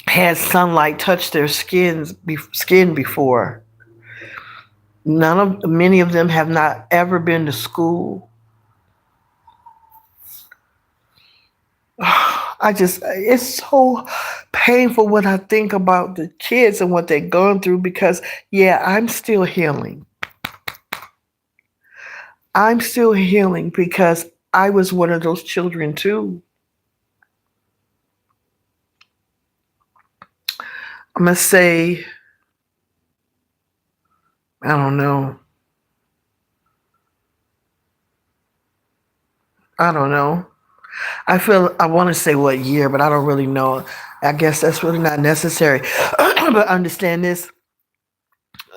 had sunlight touch their skin before. Many of them have not ever been to school. It's so painful when I think about the kids and what they've gone through, because, yeah, I'm still healing. I'm still healing because I was one of those children too. I'm gonna say, I don't know. I don't know. I want to say what year, but I don't really know. I guess that's really not necessary. But understand this,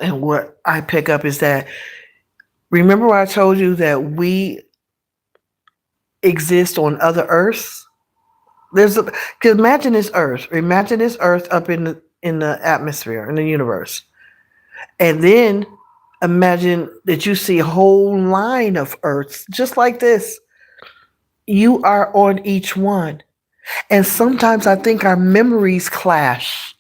and what I pick up is that, remember what I told you that we exist on other Earths? Cause imagine this Earth. Imagine this Earth up in the atmosphere in the universe, and then imagine that you see a whole line of Earths just like this. You are on each one. And sometimes I think our memories clash.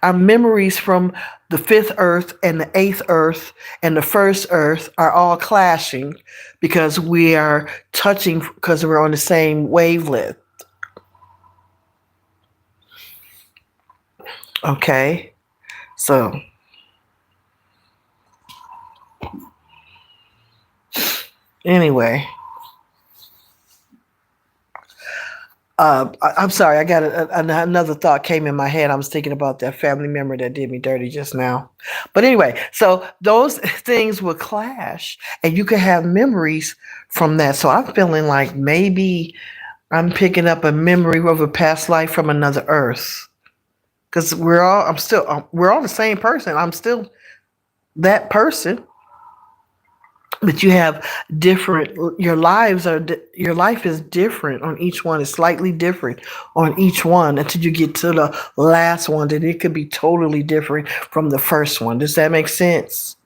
Our memories from the fifth earth and the eighth earth and the first earth are all clashing because we are touching, because we're on the same wavelength. Okay. So, anyway, I'm sorry. I got another thought came in my head. I was thinking about that family member that did me dirty just now. But anyway, so those things will clash, and you can have memories from that. So I'm feeling like maybe I'm picking up a memory of a past life from another Earth, because we're all the same person. I'm still that person, but you have different, your life is different on each one. It's slightly different on each one until you get to the last one, that it could be totally different from the first one. Does that make sense?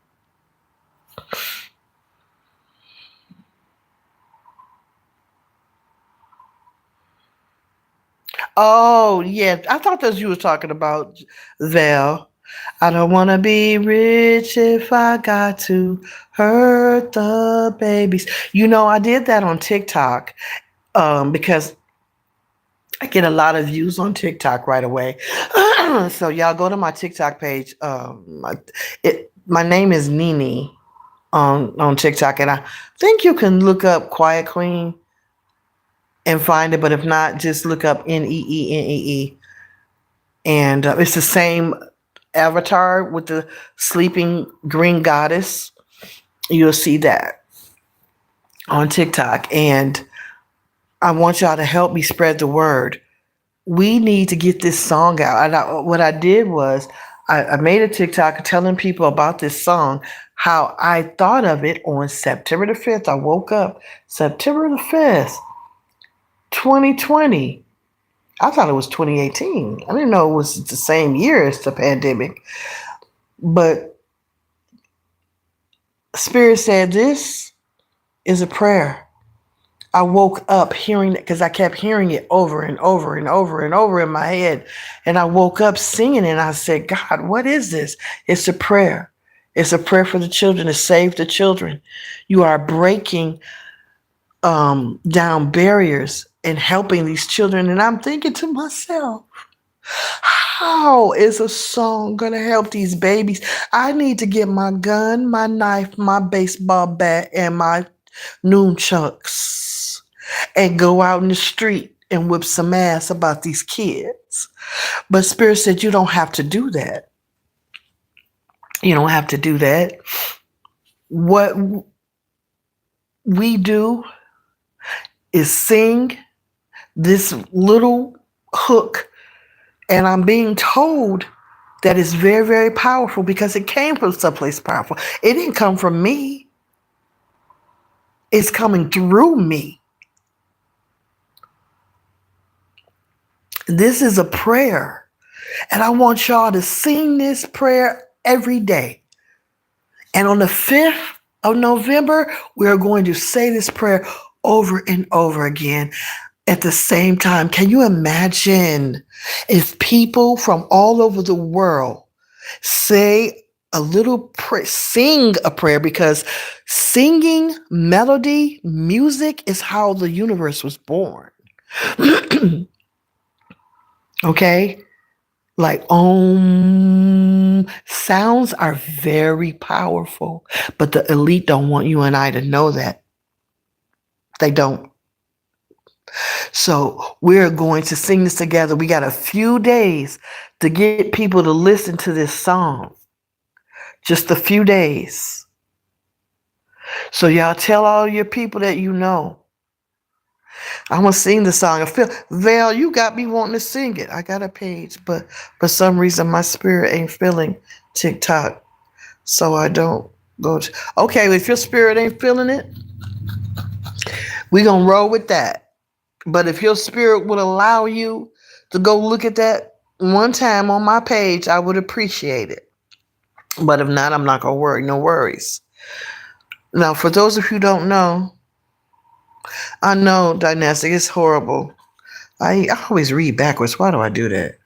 Oh yeah, I thought that's you were talking about, Val. I don't want to be rich if I got to hurt the babies. I did that on TikTok, because I get a lot of views on TikTok right away. So y'all go to my TikTok page. My name is Nini on TikTok, and I think you can look up Quiet Queen and find it. But if not, just look up Neennee, and it's the same avatar with the sleeping green goddess. You'll see that on TikTok, and I want y'all to help me spread the word. We need to get this song out. What I did was I made a TikTok telling people about this song, how I thought of it on September the 5th. I woke up September the 5th, 2020. I thought it was 2018. I didn't know it was the same year as the pandemic. But Spirit said, this is a prayer. I woke up hearing it because I kept hearing it over and over and over and over in my head. And I woke up singing it, and I said, God, what is this? It's a prayer. It's a prayer for the children, to save the children. You are breaking down barriers and helping these children. And I'm thinking to myself, how is a song going to help these babies? I need to get my gun, my knife, my baseball bat, and my nunchucks and go out in the street and whip some ass about these kids. But Spirit said, you don't have to do that. You don't have to do that. What we do is sing this little hook, and I'm being told that it's very, very powerful because it came from someplace powerful. It didn't come from me. It's coming through me. This is a prayer, and I want y'all to sing this prayer every day. And on the 5th of November, we are going to say this prayer over and over again at the same time. Can you imagine if people from all over the world say a little prayer, sing a prayer, because singing melody, music is how the universe was born. Okay? Like sounds are very powerful, but the elite don't want you and I to know that. They don't. So we're going to sing this together. We got a few days to get people to listen to this song. Just a few days. So y'all tell all your people that you know. I'm gonna sing the song. I feel Val, you got me wanting to sing it. I got a page, but for some reason my spirit ain't feeling TikTok. So I don't go to okay, if your spirit ain't feeling it, we gonna roll with that. But if your spirit would allow you to go look at that one time on my page, I would appreciate it. But if not, I'm not gonna worry. No worries. Now, for those of you who don't know, I know dynastic is horrible. I always read backwards. Why do I do that?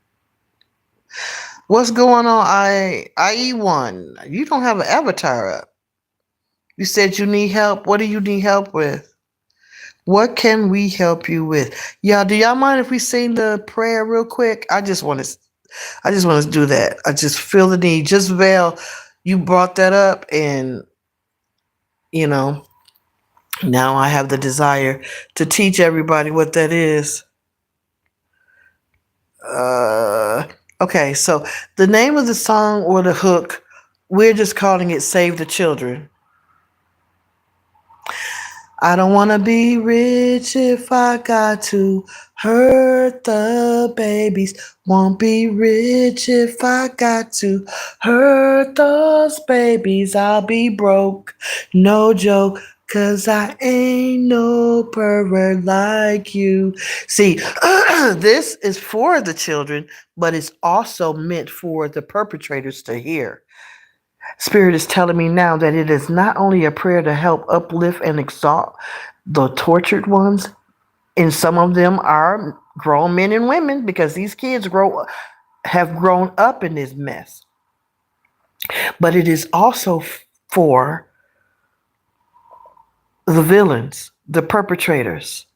What's going on? IE1. You don't have an avatar up. You said you need help. What do you need help with? What can we help you with? Y'all, do y'all mind if we sing the prayer real quick? I just want to do that. I just feel the need. Just Val, you brought that up, and you know, now I have the desire to teach everybody what that is. Uh, okay, so the name of the song or the hook, we're just calling it "Save the Children." I don't want to be rich if I got to hurt the babies. Won't be rich if I got to hurt those babies. I'll be broke, no joke, 'cause I ain't no pervert like you. See, this is for the children, but it's also meant for the perpetrators to hear. Spirit is telling me now that it is not only a prayer to help uplift and exalt the tortured ones, and some of them are grown men and women because these kids have grown up in this mess. But it is also for the villains, the perpetrators.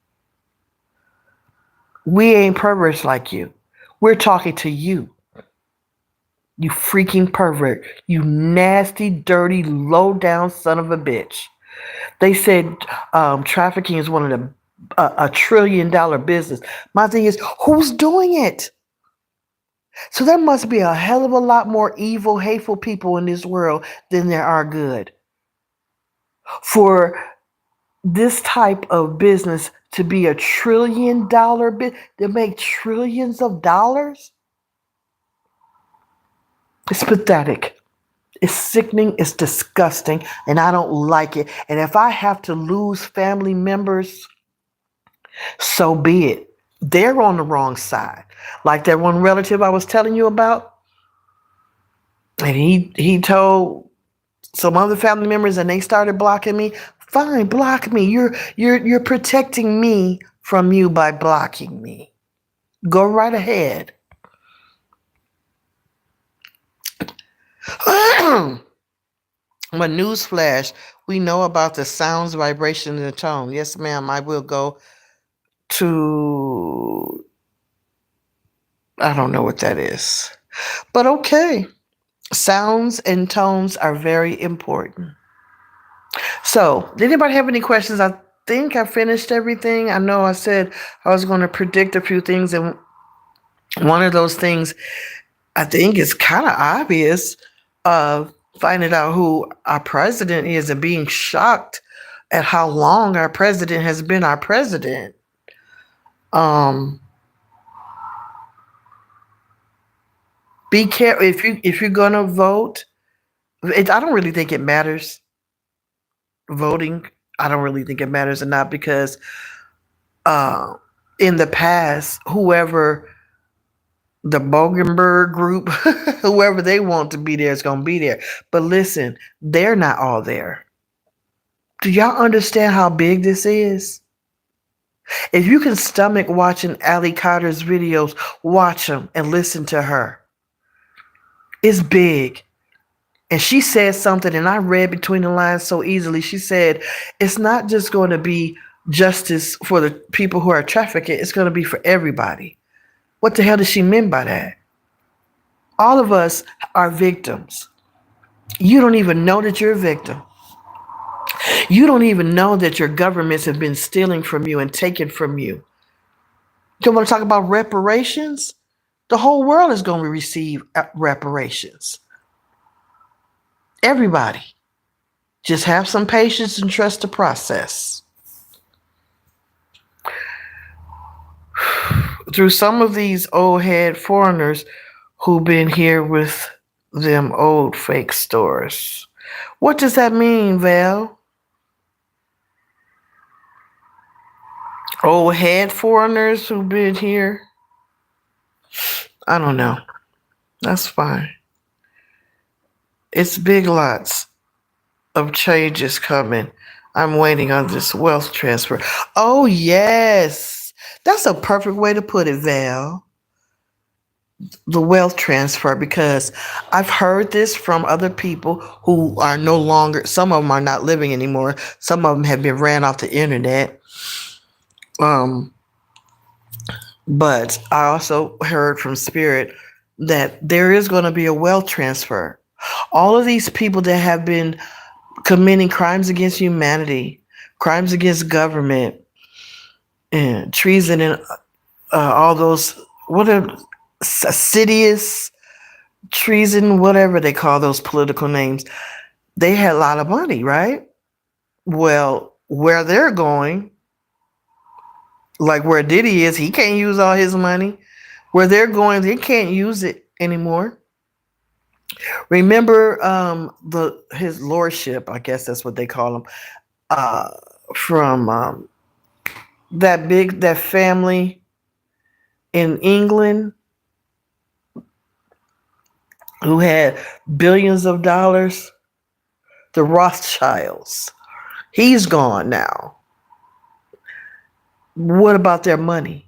We ain't perverts like you. We're talking to you. You freaking pervert. You nasty, dirty, low down son of a bitch. They said trafficking is one of the a $1 trillion business. My thing is, who's doing it? So there must be a hell of a lot more evil, hateful people in this world than there are good. For this type of business to be $1 trillion business, to make trillions of dollars, it's pathetic. It's sickening, it's disgusting, and I don't like it. And if I have to lose family members, so be it. They're on the wrong side. Like that one relative I was telling you about, and he told some other family members, and they started blocking me. Fine, block me. You're protecting me from you by blocking me. Go right ahead. But newsflash, we know about the sounds, vibration, and the tone. Yes, ma'am. I will go to. I don't know what that is, but okay. Sounds and tones are very important. So, did anybody have any questions? I think I finished everything. I know I said I was going to predict a few things, and one of those things I think is kind of obvious. Finding out who our president is and being shocked at how long our president has been our president. Um, be careful if you're gonna vote. I don't really think it matters voting. I don't really think it matters or not because uh, in the past, whoever the Bogenberg group, whoever they want to be there is going to be there. But listen, they're not all there. Do y'all understand how big this is? If you can stomach watching Ali Carter's videos, watch them and listen to her. It's big. And she said something, and I read between the lines so easily. She said, it's not just going to be justice for the people who are trafficked, it's going to be for everybody. What the hell does she mean by that? All of us are victims. You don't even know that you're a victim. You don't even know that your governments have been stealing from you and taking from you. You want to talk about reparations? The whole world is going to receive reparations. Everybody. Just have some patience and trust the process. Through some of these old head foreigners who've been here with them old fake stores. What does that mean, Val? Old head foreigners who've been here? I don't know. That's fine. It's big lots of changes coming. I'm waiting on this wealth transfer. Oh, yes. That's a perfect way to put it, Val. The wealth transfer, because I've heard this from other people who are no longer, some of them are not living anymore. Some of them have been ran off the internet. But I also heard from Spirit that there is going to be a wealth transfer. All of these people that have been committing crimes against humanity, crimes against government, and treason, and all those, what are assiduous treason, whatever they call those political names, they had a lot of money, right? Well, where they're going, like where Diddy is, he can't use all his money. Where they're going, they can't use it anymore. Remember his lordship, I guess that's what they call him, from that family in England who had billions of dollars, the Rothschilds. He's gone now. What about their money?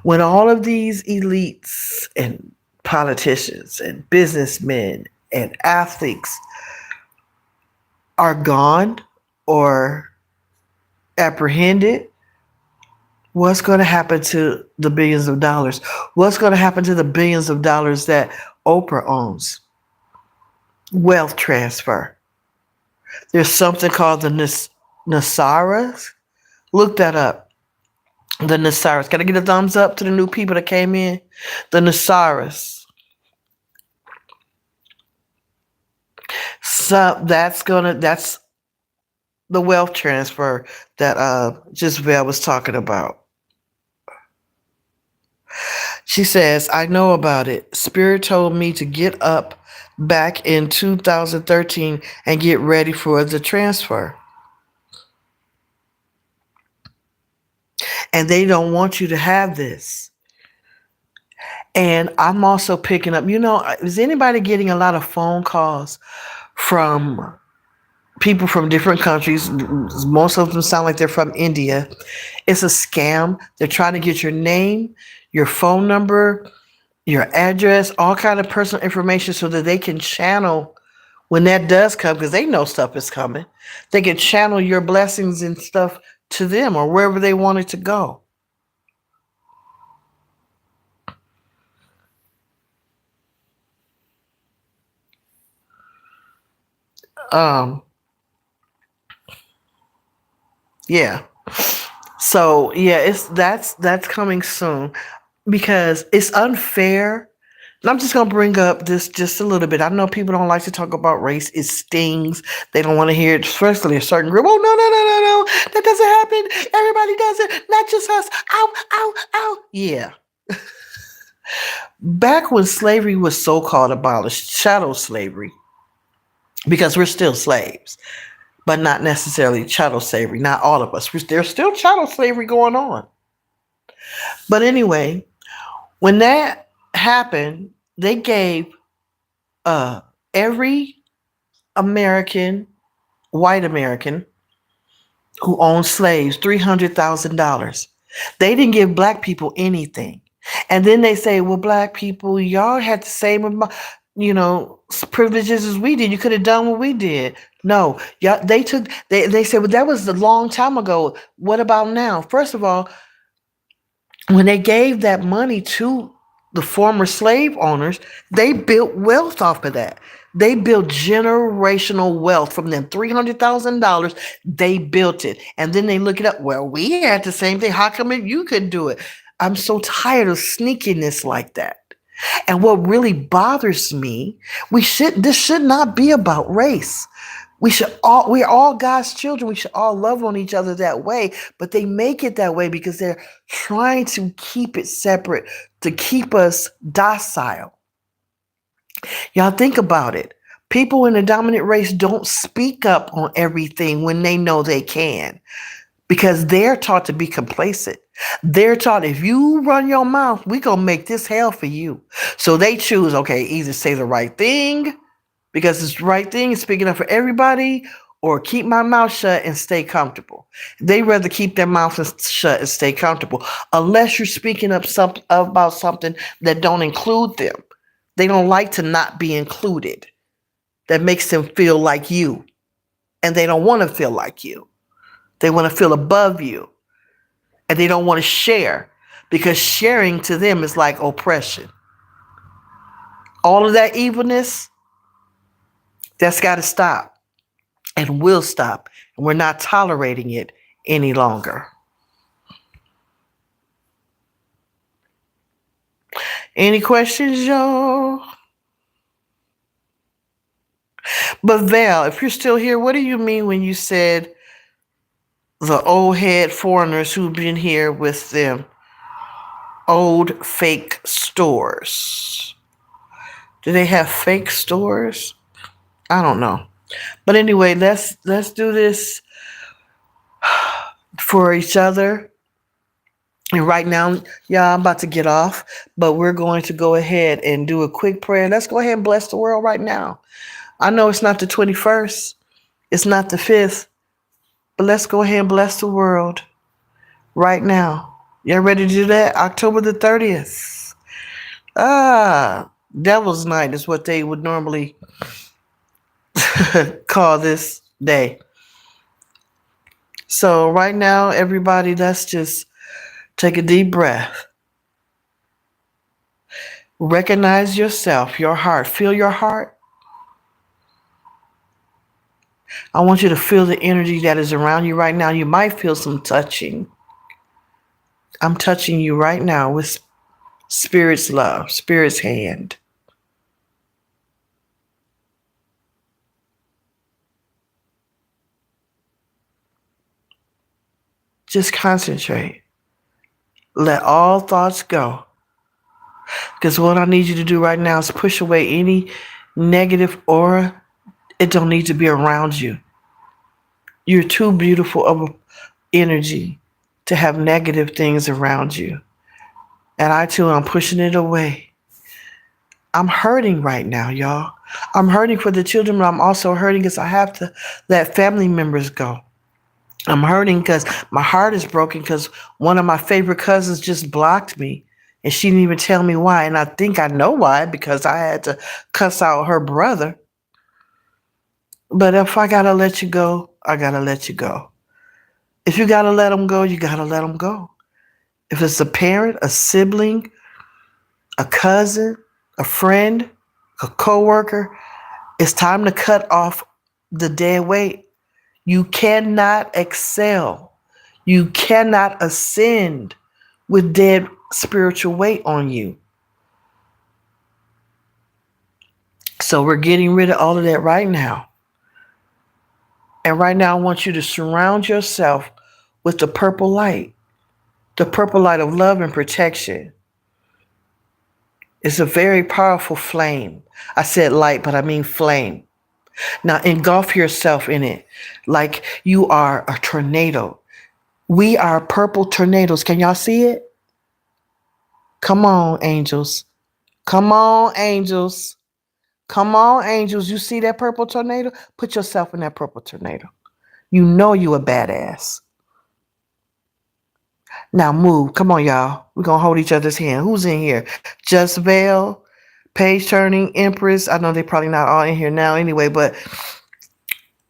When all of these elites and politicians and businessmen and athletes are gone or apprehended, what's going to happen to the billions of dollars? What's going to happen to the billions of dollars that Oprah owns? Wealth transfer. There's something called the Nasaras. Look that up. The Nasaras. Can I get a thumbs up to the new people that came in? The Nasaras. So that's the wealth transfer that Giselle was talking about. She says, I know about it. Spirit told me to get up back in 2013 and get ready for the transfer. And they don't want you to have this. And I'm also picking up, is anybody getting a lot of phone calls from people from different countries? Most of them sound like they're from India. It's a scam. They're trying to get your name, your phone number, your address, all kind of personal information so that they can channel when that does come, because they know stuff is coming. They can channel your blessings and stuff to them or wherever they want it to go. Yeah. So yeah, that's coming soon, because it's unfair. And I'm just gonna bring up this just a little bit. I know people don't like to talk about race. It stings. They don't want to hear it, especially a certain group. Oh no. That doesn't happen. Everybody does it, not just us. Ow, ow, ow. Yeah. Back when slavery was so-called abolished, chattel slavery, because we're still slaves, but not necessarily chattel slavery. Not all of us. There's still chattel slavery going on. But anyway, when that happened, they gave every American, white American, who owned slaves $300,000. They didn't give black people anything. And then they say, well, black people, y'all had the same amount, privileges as we did. You could have done what we did. No, y'all, they said, well, that was a long time ago. What about now? First of all, when they gave that money to the former slave owners, they built wealth off of that. They built generational wealth from them $300,000. They built it. And then they look it up. Well, we had the same thing. How come you couldn't do it? I'm so tired of sneakiness like that. And what really bothers me, this should not be about race. We're all God's children. We should all love on each other that way. But they make it that way because they're trying to keep it separate, to keep us docile. Y'all think about it. People in the dominant race don't speak up on everything when they know they can because they're taught to be complacent. They're taught if you run your mouth, we gonna make this hell for you. So they choose, okay, either say the right thing because it's the right thing, it's speaking up for everybody, or keep my mouth shut and stay comfortable. They rather keep their mouth shut and stay comfortable, unless you're speaking up about something that don't include them. They don't like to not be included. That makes them feel like you, and they don't want to feel like you. They want to feel above you, and they don't want to share because sharing to them is like oppression. All of that evilness, that's got to stop and will stop. And we're not tolerating it any longer. Any questions, y'all? But Val, if you're still here, what do you mean when you said the old head foreigners who've been here with them? Old fake stores. Do they have fake stores? I don't know. But anyway, let's do this for each other. And right now, y'all, I'm about to get off, but we're going to go ahead and do a quick prayer. Let's go ahead and bless the world right now. I know it's not the 21st, it's not the 5th, but let's go ahead and bless the world right now. Y'all ready to do that? October the 30th. Devil's Night is what they would normally call this day. So right now, everybody, let's just take a deep breath. Recognize yourself, your heart. Feel your heart. I want you to feel the energy that is around you right now. You might feel some touching. I'm touching you right now with Spirit's love, Spirit's hand. Just concentrate. Let all thoughts go. Because what I need you to do right now is push away any negative aura. It don't need to be around you. You're too beautiful of energy to have negative things around you. And I too am pushing it away. I'm hurting right now, y'all. I'm hurting for the children, but I'm also hurting because I have to let family members go. I'm hurting because my heart is broken because one of my favorite cousins just blocked me and she didn't even tell me why. And I think I know why because I had to cuss out her brother. But if I got to let you go, I got to let you go. If you got to let them go, you got to let them go. If it's a parent, a sibling, a cousin, a friend, a coworker, it's time to cut off the dead weight. You cannot excel. You cannot ascend with dead spiritual weight on you. So we're getting rid of all of that right now. And right now I want you to surround yourself with the purple light of love and protection. It's a very powerful flame. I said light, but I mean flame. Now engulf yourself in it like you are a tornado. We are purple tornadoes. Can y'all see it? Come on, angels. Come on, angels. Come on, angels. You see that purple tornado? Put yourself in that purple tornado. You know you a badass. Now move. Come on, y'all. We're going to hold each other's hand. Who's in here? Just Veil, Page Turning, Empress. I know they're probably not all in here now anyway, but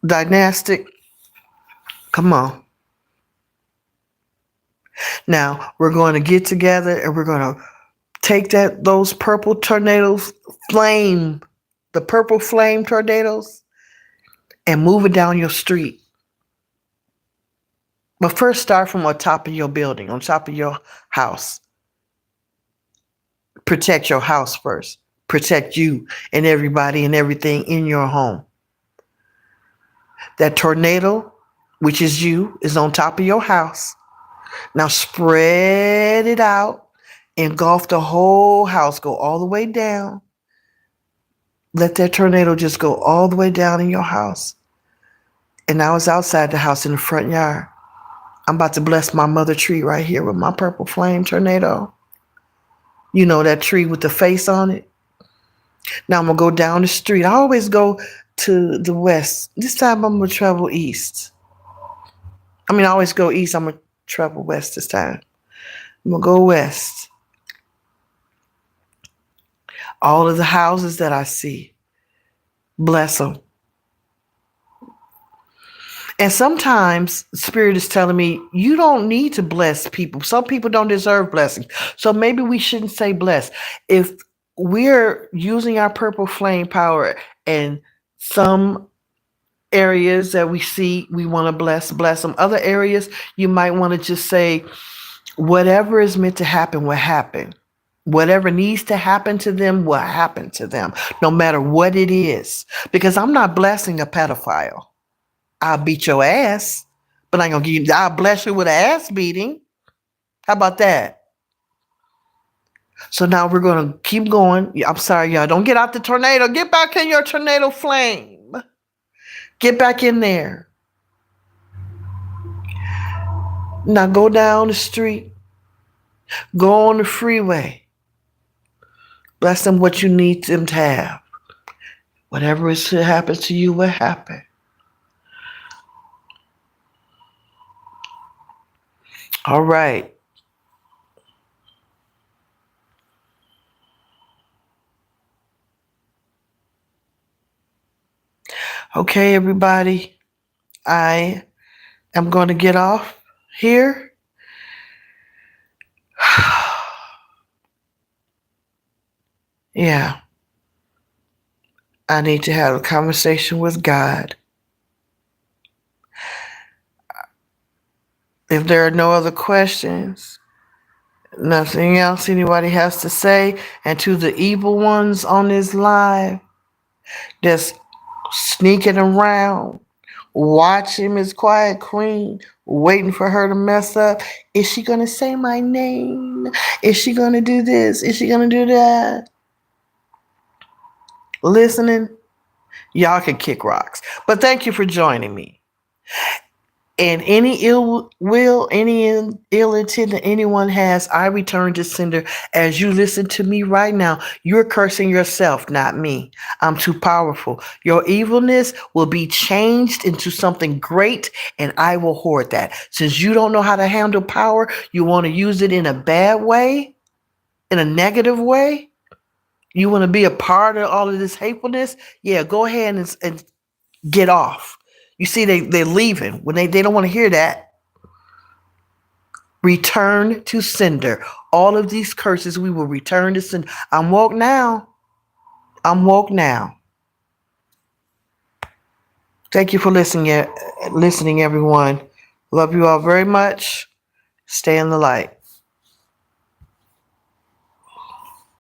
Dynastic. Come on. Now we're going to get together and we're going to take those purple tornadoes, the purple flame tornadoes, and move it down your street. But first start from on top of your building, on top of your house. protect your house first. Protect you and everybody and everything in your home. That tornado, which is you, is on top of your house. Now spread it out, engulf the whole house, go all the way down. Let that tornado just go all the way down in your house. And now it's outside the house in the front yard. I'm about to bless my mother tree right here with my purple flame tornado. You know, that tree with the face on it. Now I'm going to go down the street. I always go to the west. This time I'm going to travel east. I always go east. I'm going to travel west this time. I'm going to go west. All of the houses that I see, bless them. And sometimes Spirit is telling me, you don't need to bless people. Some people don't deserve blessings. So maybe we shouldn't say bless. If we're using our purple flame power and some areas that we see, we want to bless them. Other areas, you might want to just say, whatever is meant to happen will happen. Whatever needs to happen to them will happen to them, no matter what it is. Because I'm not blessing a pedophile. I'll beat your ass, but I ain't gonna give you, I'll bless you with an ass beating. How about that? So now we're gonna keep going. I'm sorry, y'all. Don't get out the tornado. Get back in your tornado flame. Get back in there. Now go down the street. Go on the freeway. Bless them what you need them to have. Whatever is to happen to you will happen. All right. Okay, everybody. I am going to get off here. Yeah. I need to have a conversation with God. If there are no other questions, nothing else anybody has to say, and to the evil ones on this live that's sneaking around, watching Miss Quiet Queen, waiting for her to mess up. Is she going to say my name? Is she going to do this? Is she going to do that? Listening, y'all can kick rocks. But thank you for joining me. And any ill will, any ill intent that anyone has, I return to sender. As you listen to me right now, you're cursing yourself, not me. I'm too powerful. Your evilness will be changed into something great, and I will hoard that. Since you don't know how to handle power, you want to use it in a bad way, in a negative way. You want to be a part of all of this hatefulness? Yeah, go ahead and get off. You see, they're leaving. When they don't want to hear that. Return to sender. All of these curses, we will return to sender. I'm woke now. I'm woke now. Thank you for listening, everyone. Love you all very much. Stay in the light.